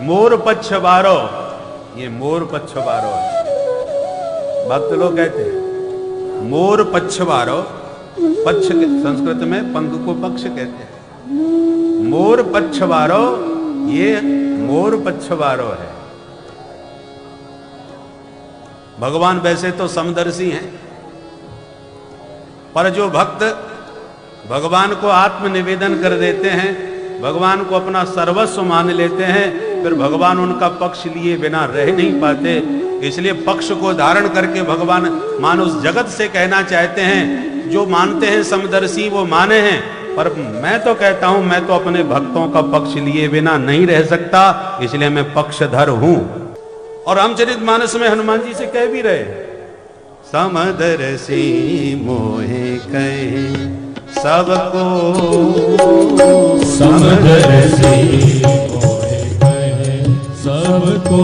मोर पच्छ बारो, ये मोर पच्छ बारो है। भक्त लोग कहते हैं मोर पच्छ बारो, पच्छ संस्कृत में पंख को पक्ष कहते हैं। मोर पच्छ बारो, ये मोर पच्छ बारो है। भगवान वैसे तो समदर्शी हैं, पर जो भक्त भगवान को आत्मनिवेदन कर देते हैं, भगवान को अपना सर्वस्व मान लेते हैं, फिर भगवान उनका पक्ष लिए बिना रह नहीं पाते। इसलिए पक्ष को धारण करके भगवान मानुष जगत से कहना चाहते हैं, जो मानते हैं समदर्शी वो माने हैं, पर मैं तो कहता हूं मैं तो अपने भक्तों का पक्ष लिए बिना नहीं रह सकता, इसलिए मैं पक्षधर हूं। और रामचरितमानस में हनुमान जी से कह भी रहे, समदर्शी मोहे कहे सबको, समदर्शी मोहे कहे सबको,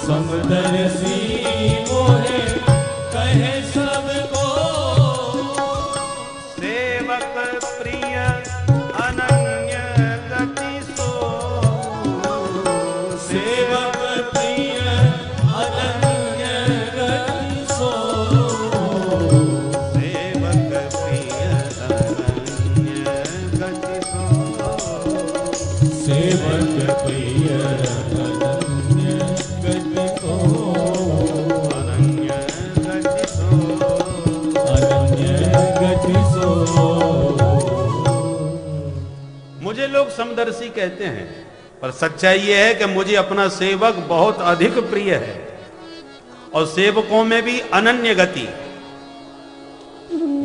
समदर्शी मोहे कहे सबको, सेवक प्रिय अनन्य गति सो, सेवक प्रिय अनन्य गति सो, सेवक प्रिय अनन्य गति सो, सेवक प्रिय मुझे लोग समदर्शी कहते हैं, पर सच्चाई यह है कि मुझे अपना सेवक बहुत अधिक प्रिय है, और सेवकों में भी अनन्य गति,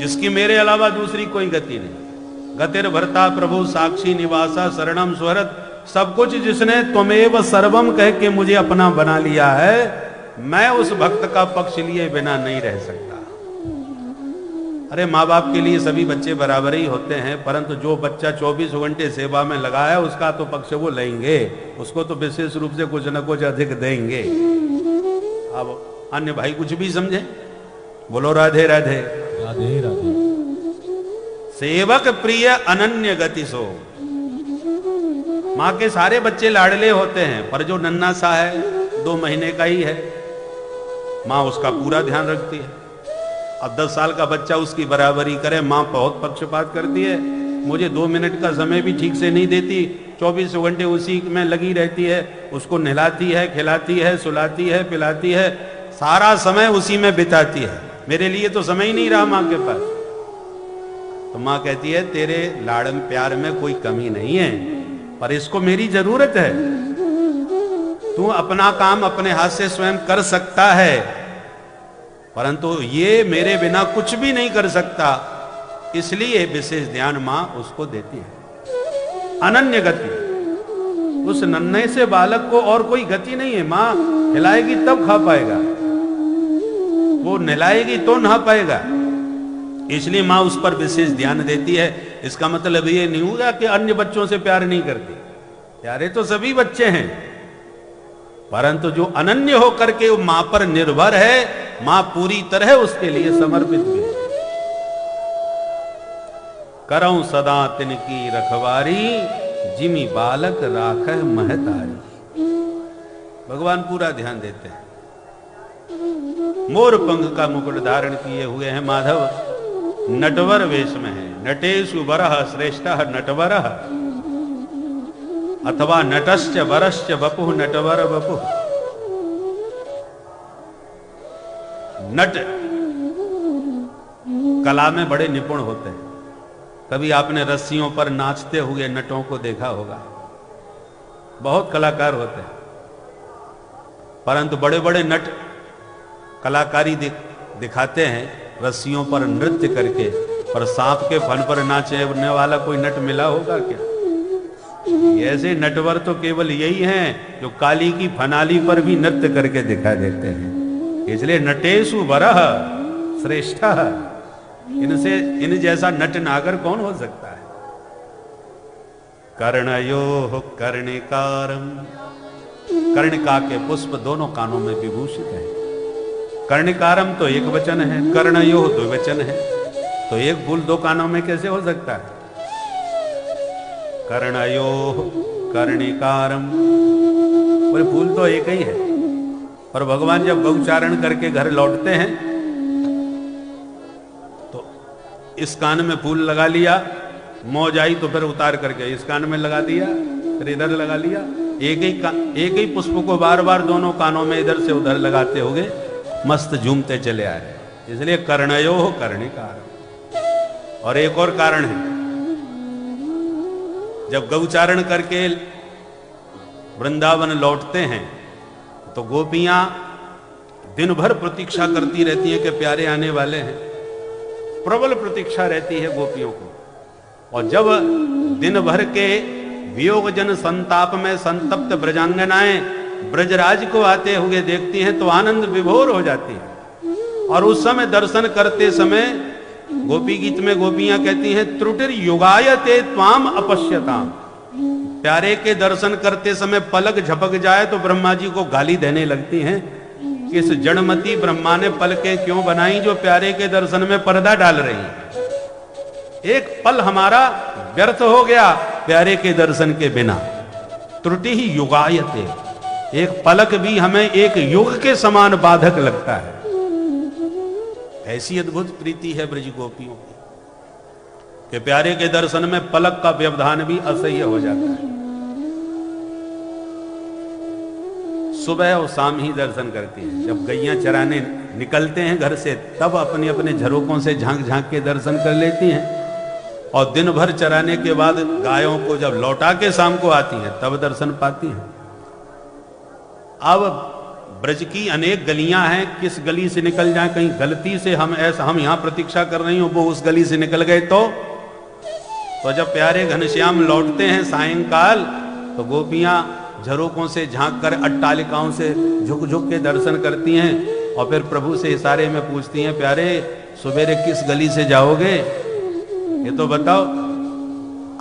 जिसकी मेरे अलावा दूसरी कोई गति नहीं। गतिर भरता प्रभु साक्षी निवासा शरणम स्वरत, सब कुछ जिसने त्वमेव सर्वम कह के मुझे अपना बना लिया है, मैं उस भक्त का पक्ष लिए बिना नहीं रह सकता। अरे माँ बाप के लिए सभी बच्चे बराबर ही होते हैं, परंतु जो बच्चा 24 घंटे सेवा में लगा है उसका तो पक्ष वो लेंगे, उसको तो विशेष रूप से कुछ न कुछ अधिक देंगे। अब अन्य भाई कुछ भी समझे, बोलो राधे राधे राधे राधे। सेवक प्रिय अनन्य गति सो, माँ के सारे बच्चे लाडले होते हैं, पर जो नन्हा सा है 2 महीने का ही है, माँ उसका पूरा ध्यान रखती है। अब 10 साल का बच्चा उसकी बराबरी करे, माँ बहुत पक्षपात करती है, मुझे 2 मिनट का समय भी ठीक से नहीं देती, 24 घंटे उसी में लगी रहती है, उसको नहलाती है, खिलाती है, सुलाती है, पिलाती है, सारा समय उसी में बिताती है। मेरे लिए तो समय ही नहीं रहा माँ के पास। तो माँ कहती है तेरे लाड़न प्यार में कोई कमी नहीं है, पर इसको मेरी जरूरत है। तू अपना काम अपने हाथ से स्वयं कर सकता है, परंतु ये मेरे बिना कुछ भी नहीं कर सकता, इसलिए विशेष ध्यान मां उसको देती है। अनन्य गति, उस नन्हे से बालक को और कोई गति नहीं है। मां हिलाएगी तब खा पाएगा, वो नहलाएगी तो नहा पाएगा, इसलिए मां उस पर विशेष ध्यान देती है। इसका मतलब ये नहीं होगा कि अन्य बच्चों से प्यार नहीं करती, प्यारे तो सभी बच्चे हैं, परंतु जो अनन्य होकर के वो मां पर निर्भर है, मां पूरी तरह उसके लिए समर्पित भी है। करऊं सदा तिनकी रखवारी, जिमी बालक राखह महतारी। भगवान पूरा ध्यान देते हैं। मोर पंख का मुकुट धारण किए हुए हैं माधव, नटवर वेश में है। नटेषु वरः श्रेष्ठः नटवरः, अथवा नटश्च वरश्च वपुः नटवर वपुः। नट कला में बड़े निपुण होते हैं। कभी आपने रस्सियों पर नाचते हुए नटों को देखा होगा, बहुत कलाकार होते हैं, परंतु बड़े बड़े नट कलाकारी दिखाते हैं रस्सियों पर नृत्य करके, पर सांप के फन पर नाचने वाला कोई नट मिला होगा क्या? ऐसे नटवर तो केवल यही हैं जो काली की फनाली पर भी नृत्य करके दिखा देते हैं। इसलिए नटेषु वरः श्रेष्ठः, इनसे इन जैसा नट नागर कौन हो सकता है? कर्णयोः कर्णिकारम्, कर्णिका के पुष्प दोनों कानों में विभूषित है। कर्णिकारम तो एक वचन है, कर्णयोः द्विवचन है, तो एक फूल 2 कानों में कैसे हो सकता है? कर्णयोः कर्णिकारम, बोले फूल तो एक ही है। और भगवान जब गौचारण करके घर लौटते हैं तो इस कान में फूल लगा लिया, मौज आई तो फिर उतार करके इस कान में लगा दिया, फिर इधर लगा लिया। एक ही पुष्प को बार बार दोनों कानों में इधर से उधर लगाते हुए मस्त झूमते चले आए। इसलिए कर्णयोः कर्णिकारम्। और एक और कारण है, जब गौचारण करके वृंदावन लौटते हैं तो गोपियां दिन भर प्रतीक्षा करती रहती हैं कि प्यारे आने वाले हैं, प्रबल प्रतीक्षा रहती है गोपियों को। और जब दिन भर के वियोगजन संताप में संतप्त ब्रजांगनाएं ब्रजराज को आते हुए देखती हैं तो आनंद विभोर हो जाती है। और उस समय दर्शन करते समय गोपी गीत में गोपियां कहती हैं त्रुटिर युगायते त्वाम अपश्यताम, प्यारे के दर्शन करते समय पलक झपक जाए तो ब्रह्मा जी को गाली देने लगती हैं कि इस जड़मती ब्रह्मा ने पलकें क्यों बनाई जो प्यारे के दर्शन में पर्दा डाल रही है। एक पल हमारा व्यर्थ हो गया प्यारे के दर्शन के बिना। त्रुटि ही युगायते, एक पलक भी हमें एक युग के समान बाधक लगता है। ऐसी अद्भुत प्रीति है ब्रज गोपियों की कि प्यारे के दर्शन में पलक का व्यवधान भी असह्य हो जाता है। सुबह और शाम ही दर्शन करती हैं। जब गैयां चराने निकलते हैं घर से तब अपने अपने झरोकों से झांक झांक के दर्शन कर लेती हैं, और दिन भर चराने के बाद गायों को जब लौटा के शाम को आती हैं तब दर्शन पाती हैं। अब ब्रज की अनेक गलियां हैं, किस गली से निकल जाए, कहीं गलती से हम यहां प्रतीक्षा कर रही हूं वो उस गली से निकल गए तो जब प्यारे घनश्याम लौटते हैं सायंकाल तो गोपियां झरोकों से झांक कर अट्टालिकाओं से झुक झुक के दर्शन करती हैं और फिर प्रभु से इशारे में पूछती हैं प्यारे सवेरे किस गली से जाओगे ये तो बताओ।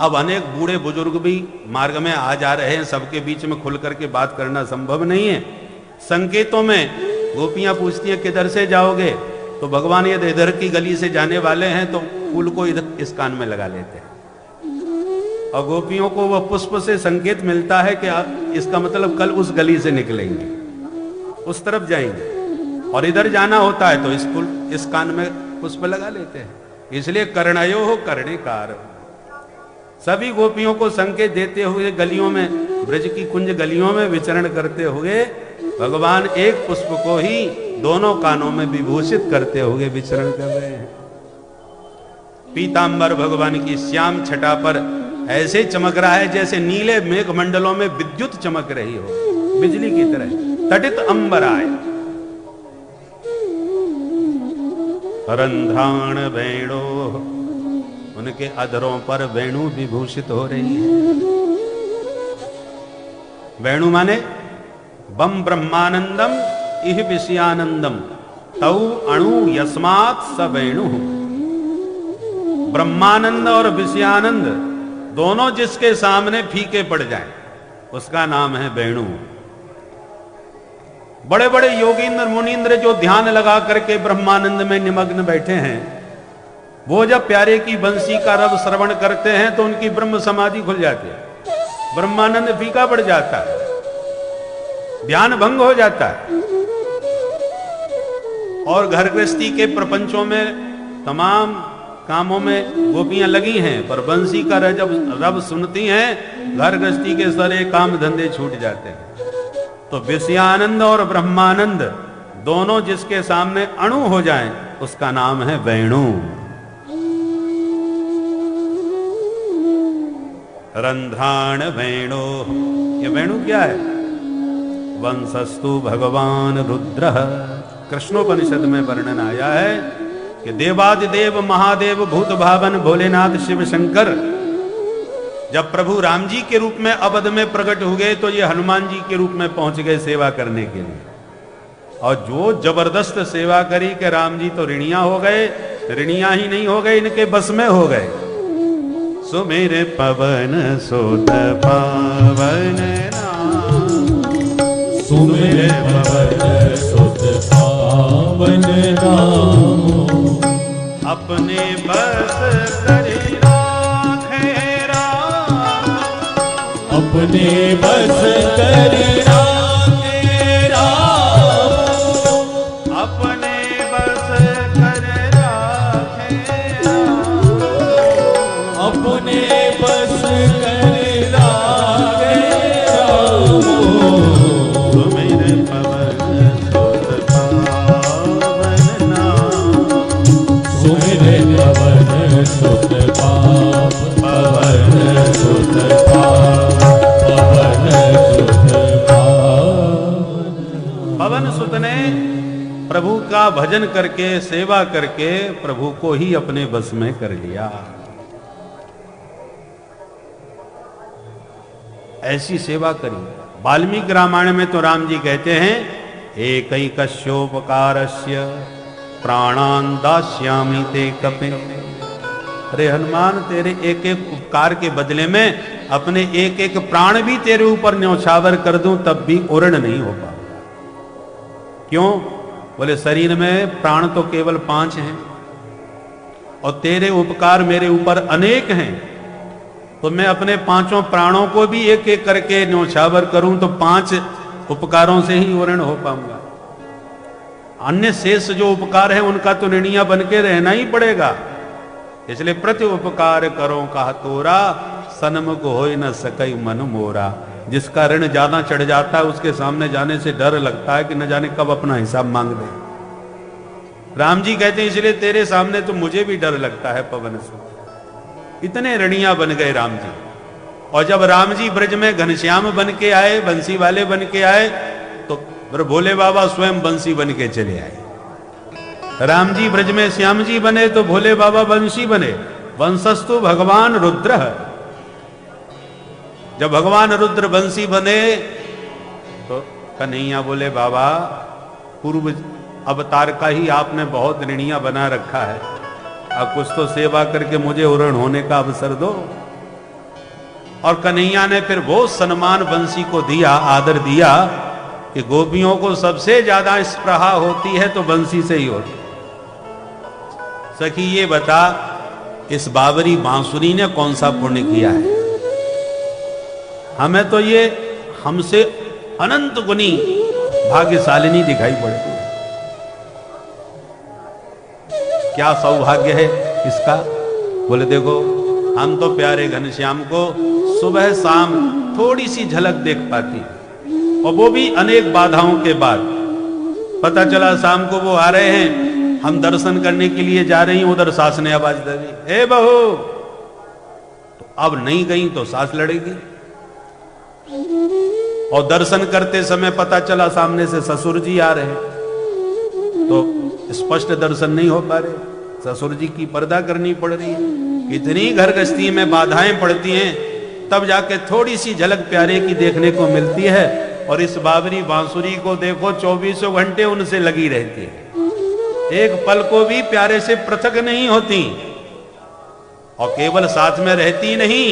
अब अनेक बूढ़े बुजुर्ग भी मार्ग में आ जा रहे हैं, सबके बीच में खुल करके बात करना संभव नहीं है। संकेतों में गोपियां पूछती हैं किधर से जाओगे, तो भगवान यदि इधर की गली से जाने वाले हैं तो फूल को इधर इस कान में लगा लेते हैं, और गोपियों को वह पुष्प से संकेत मिलता है कि आप इसका मतलब कल उस गली से निकलेंगे, उस तरफ जाएंगे। और इधर जाना होता है तो इस कान में पुष्प लगा लेते हैं। इसलिए कर्णयो हो कर्णिकार। सभी गोपियों को संकेत देते हुए गलियों में, ब्रज की कुंज गलियों में विचरण करते हुए भगवान एक पुष्प को ही दोनों कानों में विभूषित करते हुए विचरण कर रहे हैं। पीतांबर भगवान की श्याम छटा पर ऐसे चमक रहा है जैसे नीले मेघमंडलों में विद्युत चमक रही हो, बिजली की तरह तटित अंबराय। रंध्राण वेणु, उनके अधरों पर वेणु विभूषित हो रही है। वेणु माने बम ब्रह्मानंदम इह विषयानंदम तौ अणु यस्मात् स वेणु। ब्रह्मानंद और विषयानंद दोनों जिसके सामने फीके पड़ जाएं, उसका नाम है वेणु। बड़े बड़े योगींद्र मुनींद्र जो ध्यान लगा करके ब्रह्मानंद में निमग्न बैठे हैं, वो जब प्यारे की बंसी का रव श्रवण करते हैं तो उनकी ब्रह्म समाधि खुल जाती है, ब्रह्मानंद फीका पड़ जाता है, ध्यान भंग हो जाता है। और घर गृहस्थी के प्रपंचों में तमाम कामों में गोपियां लगी हैं, पर बंसी का जब रव सुनती हैं, घर गृहस्थी के सारे काम धंधे छूट जाते हैं। तो विषयानंद और ब्रह्मानंद दोनों जिसके सामने अणु हो जाएं, उसका नाम है वेणु। रंध्राण वेणु, ये वेणु क्या है? वंशस्तु भगवान रुद्र। कृष्णोपनिषद में वर्णन आया है कि देवादिदेव महादेव भूत भावन भोलेनाथ शिव शंकर जब प्रभु राम जी के रूप में अवध में प्रकट हो गए तो ये हनुमान जी के रूप में पहुंच गए सेवा करने के लिए। और जो जबरदस्त सेवा करी कि राम जी तो ऋणिया हो गए, ऋणिया ही नहीं हो गए, इनके बस में हो गए। सो मेरे पवन सोत पावन नाम, सुमेरे पवन सुत पावन नाम, अपने बस करी राखे राम, अपने बस कर राखे राम, अपने बस कर राखे राम, अपने बस कर राखे राम। मेरे पवन सुत पावन नाम, सुमेरे पवन सुत पवन सुत पवन सुत पवन सुत ने प्रभु का भजन करके सेवा करके प्रभु को ही अपने बस में कर लिया। ऐसी सेवा करी। वाल्मीकि रामायण में तो राम जी कहते हैं एकैकस्योपकारस्य प्राणान् दास्यामि ते कपे। अरे हनुमान, तेरे एक एक उपकार के बदले में अपने एक एक प्राण भी तेरे ऊपर न्यौछावर कर दूं तब भी उरण नहीं हो पा। क्यों? बोले शरीर में प्राण तो केवल 5 हैं और तेरे उपकार मेरे ऊपर अनेक हैं, तो मैं अपने 5 प्राणों को भी एक एक करके न्यौछावर करूं तो 5 उपकारों से ही उरण हो पाऊंगा। अन्य शेष जो उपकार है उनका तो ऋणिया बन के रहना ही पड़ेगा। इसलिए प्रति उपकार करो कहा तोरा, सन्मुख होय न सकई मन मोरा। जिसका ऋण ज्यादा चढ़ जाता है उसके सामने जाने से डर लगता है कि न जाने कब अपना हिसाब मांग दे। राम जी कहते हैं इसलिए तेरे सामने तो मुझे भी डर लगता है पवन से। इतने ऋणिया बन गए राम जी। और जब राम जी ब्रज में घनश्याम बन के आए, बंसी वाले बन के आए, तो भोले बाबा स्वयं बंसी बन के चले आए। राम जी ब्रज में श्याम जी बने तो भोले बाबा बंसी बने। वंशस्तु भगवान रुद्र। जब भगवान रुद्र बंसी बने तो कन्हैया बोले बाबा पूर्व अवतार का ही आपने बहुत ऋणिया बना रखा है, अब कुछ तो सेवा करके मुझे उरण होने का अवसर दो। और कन्हैया ने फिर वो सम्मान बंसी को दिया, आदर दिया कि गोपियों को सबसे ज्यादा स्पृहा होती है तो बंसी से ही होती। सखी ये बता, इस बावरी बांसुरी ने कौन सा पुण्य किया है? हमें तो ये हमसे अनंत गुनी भाग्यशालिनी दिखाई पड़ती है। क्या सौभाग्य है इसका? बोले देखो, हम तो प्यारे घनश्याम को सुबह शाम थोड़ी सी झलक देख पाती, और वो भी अनेक बाधाओं के बाद। पता चला शाम को वो आ रहे हैं, हम दर्शन करने के लिए जा रही हैं, उधर सास ने आवाज दे दी, ए बहू, तो अब नहीं गई तो सास लड़ेगी। और दर्शन करते समय पता चला सामने से ससुर जी आ रहे हैं, तो स्पष्ट दर्शन नहीं हो पा रहे, ससुर जी की पर्दा करनी पड़ रही है। इतनी घर गृहस्थी में बाधाएं पड़ती हैं, तब जाके थोड़ी सी झलक प्यारे की देखने को मिलती है। और इस बाबरी बांसुरी को देखो, 24 घंटे उनसे लगी रहती है, एक पल को भी प्यारे से पृथक नहीं होती, और केवल साथ में रहती नहीं,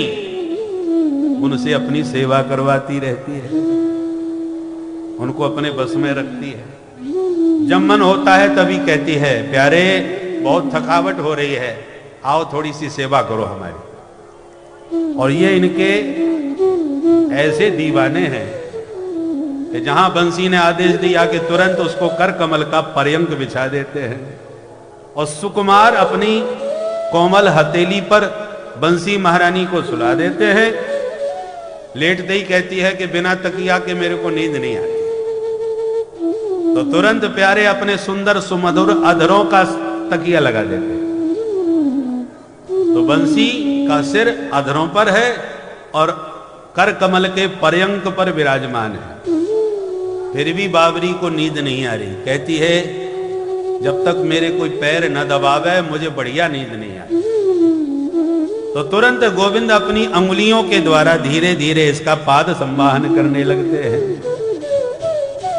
उनसे अपनी सेवा करवाती रहती है, उनको अपने बस में रखती है। जब मन होता है तभी कहती है, प्यारे बहुत थकावट हो रही है, आओ थोड़ी सी सेवा करो हमारी। और ये इनके ऐसे दीवाने हैं कि जहां बंसी ने आदेश दिया कि तुरंत उसको कर कमल का पर्यंक बिछा देते हैं, और सुकुमार अपनी कोमल हथेली पर बंसी महारानी को सुला देते हैं। लेटते ही कहती है कि बिना तकिया के मेरे को नींद नहीं आती, तो तुरंत प्यारे अपने सुंदर सुमधुर अधरों का तकिया लगा देते हैं। तो बंसी का सिर अधरों पर है और कर कमल के पर्यंक पर विराजमान है। फिर भी बाबरी को नींद नहीं आ रही, कहती है जब तक मेरे कोई पैर न दबावे मुझे बढ़िया नींद नहीं आती। तो तुरंत गोविंद अपनी अंगुलियों के द्वारा धीरे धीरे इसका पाद संवाहन करने लगते हैं,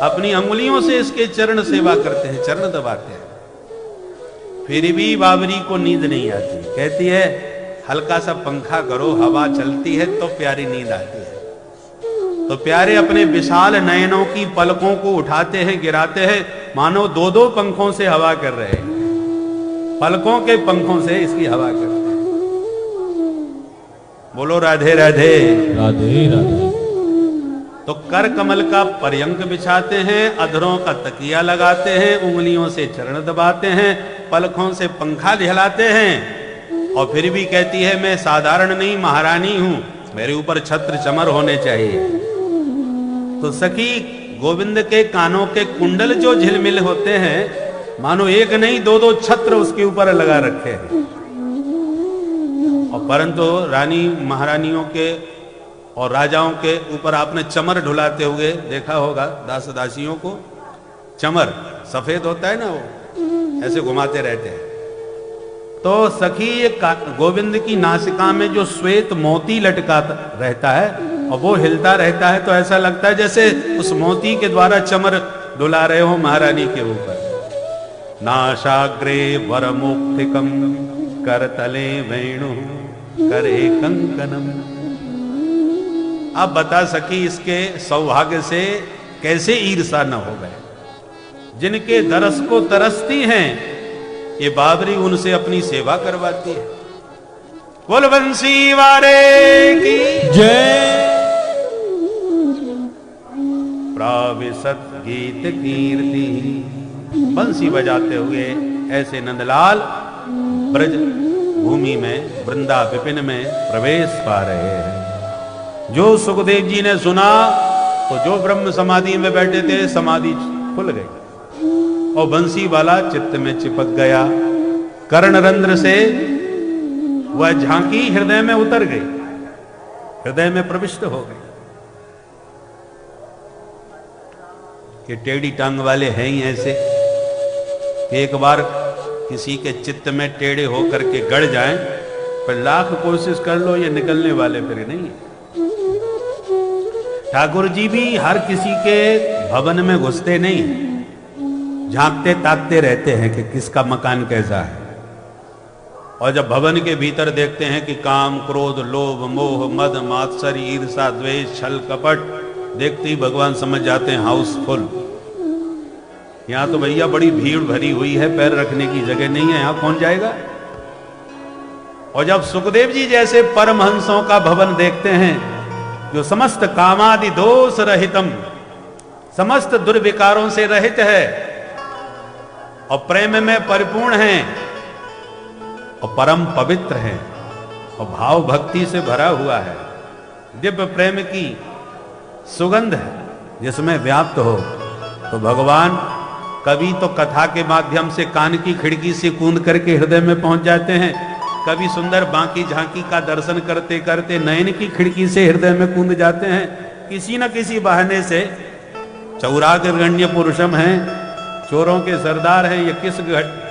अपनी अंगुलियों से इसके चरण सेवा करते हैं, चरण दबाते हैं। फिर भी बाबरी को नींद नहीं आती, कहती है हल्का सा पंखा करो, हवा चलती है तो प्यारी नींद आती है। तो प्यारे अपने विशाल नयनों की पलकों को उठाते हैं, गिराते हैं, मानो दो दो पंखों से हवा कर रहे हैं, पलकों के पंखों से इसकी हवा करते हैं। बोलो राधे राधे राधे राधे। तो कर कमल का पर्यंक बिछाते हैं, अधरों का तकिया लगाते हैं, उंगलियों से चरण दबाते हैं, पलकों से पंखा झलाते हैं, और फिर भी कहती है मैं साधारण नहीं महारानी हूं, मेरे ऊपर छत्र चमर होने चाहिए। तो सखी गोविंद के कानों के कुंडल जो झिलमिल होते हैं, मानो एक नहीं दो दो छत्र उसके ऊपर लगा रखे हैं। और परंतु रानी महारानियों के और राजाओं के ऊपर आपने चमर ढुलाते हुए देखा होगा, दास दासियों को चमर सफेद होता है ना, वो ऐसे घुमाते रहते हैं। तो सखी ये गोविंद की नासिका में जो श्वेत मोती लटका रहता है और वो हिलता रहता है, तो ऐसा लगता है जैसे उस मोती के द्वारा चमर डुला रहे हो महारानी के ऊपर। नाशाग्रे वरमुक्तिकम करतले वेणु करे कंकनम। अब बता सकी इसके सौभाग्य से कैसे ईर्षा न हो गए, जिनके दरस को तरसती हैं ये बाबरी उनसे अपनी सेवा करवाती है। बोल बंसी वारे की जय। प्राविशत गीत कीर्ति। बंसी बजाते हुए ऐसे नंदलाल ब्रज भूमि में वृंदा विपिन में प्रवेश पा रहे हैं। जो सुखदेव जी ने सुना तो जो ब्रह्म समाधि में बैठे थे समाधि खुल गई और बंसी वाला चित्त में चिपक गया। कर्णरंध्र से वह झांकी हृदय में उतर गई, हृदय में प्रविष्ट हो गई। ये टेढ़ी टांग वाले हैं ही ऐसे कि एक बार किसी के चित्त में टेढ़े होकर के गड़ जाएं, पर लाख कोशिश कर लो ये निकलने वाले फिर नहीं है। ठाकुर जी भी हर किसी के भवन में घुसते नहीं, झांकते ताकते रहते हैं कि किसका मकान कैसा है। और जब भवन के भीतर देखते हैं कि काम क्रोध लोभ मोह मद मात्सर्य ईर्षा द्वेष छल कपट, देखते ही भगवान समझ जाते हैं हाउसफुल। यहां तो भैया बड़ी भीड़ भरी हुई है, पैर रखने की जगह नहीं है, यहां कौन जाएगा। और जब सुखदेव जी जैसे परमहंसों का भवन देखते हैं जो समस्त कामादि दोष रहितम, समस्त दुर्विकारों से रहित है और प्रेम में परिपूर्ण है, और परम पवित्र है और भाव भक्ति से भरा हुआ है, दिव्य प्रेम की सुगंध है जिसमें व्याप्त हो, तो भगवान कभी तो कथा के माध्यम से कान की खिड़की से कूद करके हृदय में पहुंच जाते हैं, कभी सुंदर बांकी झांकी का दर्शन करते करते नयन की खिड़की से हृदय में कूद जाते हैं, किसी न किसी बहाने से चौराग्रगण्य पुरुषम हैं, चोरों के सरदार हैं, ये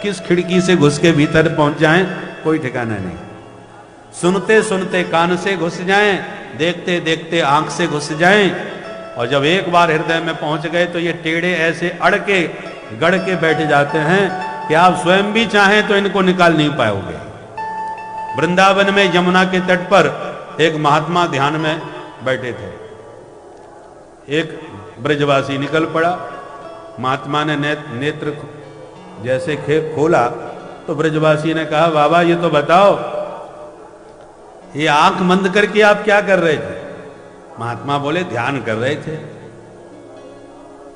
किस खिड़की से घुस के भीतर पहुंच जाएं कोई ठिकाना नहीं। सुनते सुनते कान से घुस जाएं, देखते देखते आंख से घुस जाएं, और जब एक बार हृदय में पहुंच गए तो ये टेढ़े ऐसे अड़ के गड़ के बैठ जाते हैं कि आप स्वयं भी चाहें तो इनको निकाल नहीं पाओगे। वृंदावन में यमुना के तट पर एक महात्मा ध्यान में बैठे थे, एक ब्रजवासी निकल पड़ा, महात्मा ने नेत्र जैसे खोला तो ब्रजवासी ने कहा, बाबा ये तो बताओ, ये आंख बंद करके आप क्या कर रहे थे? महात्मा बोले, ध्यान कर रहे थे।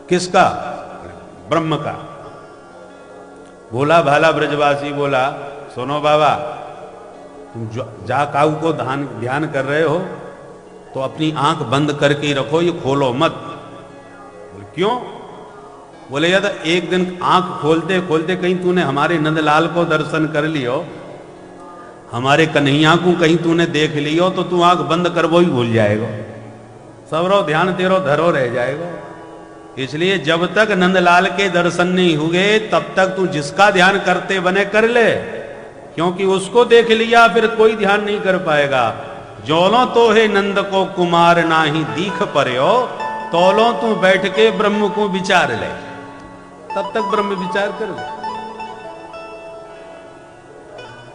किसका? ब्रह्म का। भोला भाला ब्रजवासी बोला, सुनो बाबा, तुम जा काऊ को ध्यान कर रहे हो तो अपनी आंख बंद करके ही रखो, ये खोलो मत। बोले क्यों? बोले यार एक दिन आंख खोलते खोलते कहीं तूने हमारे नंदलाल को दर्शन कर लियो, हमारे कन्हैया को कहीं तूने देख लियो, तो तू आंख बंद कर वो ही भूल जाएगा, सबरो ध्यान तेरो धरो रह जाएगा। इसलिए जब तक नंदलाल के दर्शन नहीं हुए तब तक तू जिसका ध्यान करते बने कर ले, क्योंकि उसको देख लिया फिर कोई ध्यान नहीं कर पाएगा। जोलो तो है नंद को कुमार नाही दीख पर्यो, तोलो तू बैठ के ब्रह्म को विचार ले, तब तक ब्रह्म विचार कर ले।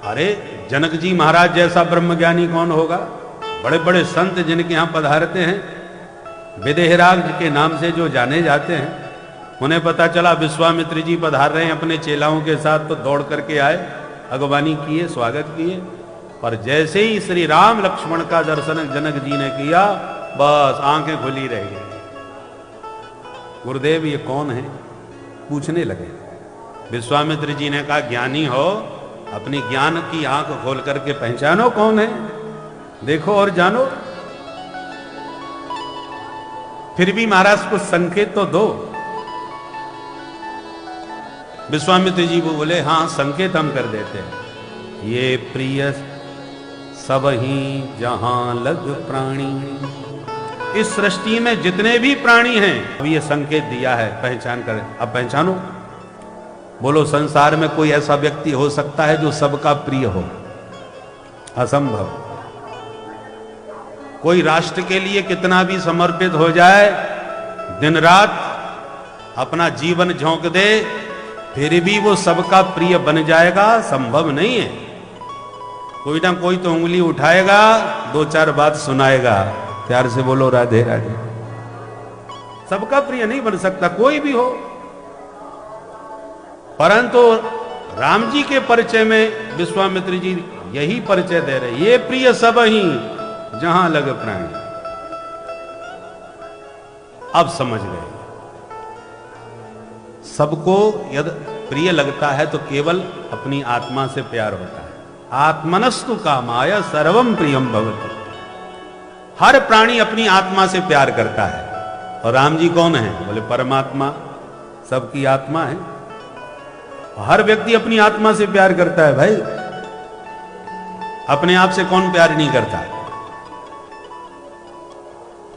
अरे जनक जी महाराज जैसा ब्रह्मज्ञानी कौन होगा? बड़े बड़े संत जिनके यहां पधारते हैं, विदेहराज के नाम से जो जाने जाते हैं, उन्हें पता चला विश्वामित्र जी पधार रहे हैं अपने चेलाओं के साथ, तो दौड़ करके आए, अगवानी किए, स्वागत किए, पर जैसे ही श्री राम लक्ष्मण का दर्शन जनक जी ने किया, बस आंखें खुली रह गई। गुरुदेव ये कौन है? पूछने लगे। विश्वामित्र जी ने कहा, ज्ञानी हो अपनी ज्ञान की आंख खोल करके पहचानो कौन है, देखो और जानो। फिर भी महाराज कुछ संकेत तो दो। विश्वामित्र जी वो बोले, हाँ संकेत हम कर देते हैं। ये प्रिय सब ही जहां लग प्राणी, इस सृष्टि में जितने भी प्राणी हैं, अब ये संकेत दिया है, पहचान कर। अब पहचानो। बोलो संसार में कोई ऐसा व्यक्ति हो सकता है जो सबका प्रिय हो? असंभव। कोई राष्ट्र के लिए कितना भी समर्पित हो जाए, दिन रात अपना जीवन झोंक दे, फिर भी वो सबका प्रिय बन जाएगा? संभव नहीं है। कोई ना कोई तो उंगली उठाएगा, दो चार बात सुनाएगा, प्यार से बोलो राधे राधे। सबका प्रिय नहीं बन सकता कोई भी हो। परंतु राम जी के परिचय में विश्वामित्र जी यही परिचय दे रहे, ये प्रिय सब ही जहां लग प्राणी। अब समझ गए, सबको यदि प्रिय लगता है तो केवल अपनी आत्मा से प्यार होता है। आत्मनस्तु कामाय सर्वम प्रियम भवति। हर प्राणी अपनी आत्मा से प्यार करता है। और राम जी कौन है? बोले परमात्मा, सबकी आत्मा है। हर व्यक्ति अपनी आत्मा से प्यार करता है भाई, अपने आप से कौन प्यार नहीं करता?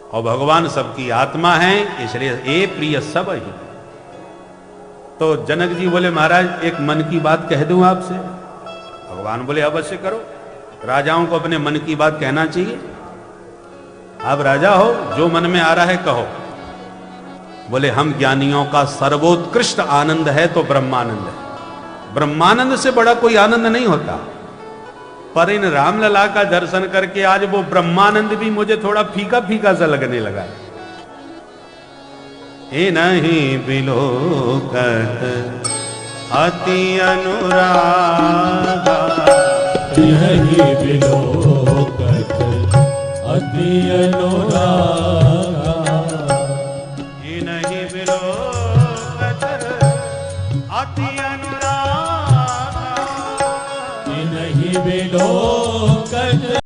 और भगवान सबकी आत्मा है, इसलिए ए प्रिय सब ही। तो जनक जी बोले, महाराज एक मन की बात कह दूं आपसे? भगवान बोले, अवश्य करो। राजाओं को अपने मन की बात कहना चाहिए। आप राजा हो, जो मन में आ रहा है कहो। बोले, हम ज्ञानियों का सर्वोत्कृष्ट आनंद है तो ब्रह्मानंद है। ब्रह्मानंद से बड़ा कोई आनंद नहीं होता। पर इन रामलला का दर्शन करके आज वो ब्रह्मानंद भी मुझे थोड़ा फीका फीका सा लगने लगा। ए नहीं बिलोकत अति अनुरागा, नहीं बिलोकत अति अनुरागा, ए नहीं बिलोकत अति अनुरागा, नहीं बिलो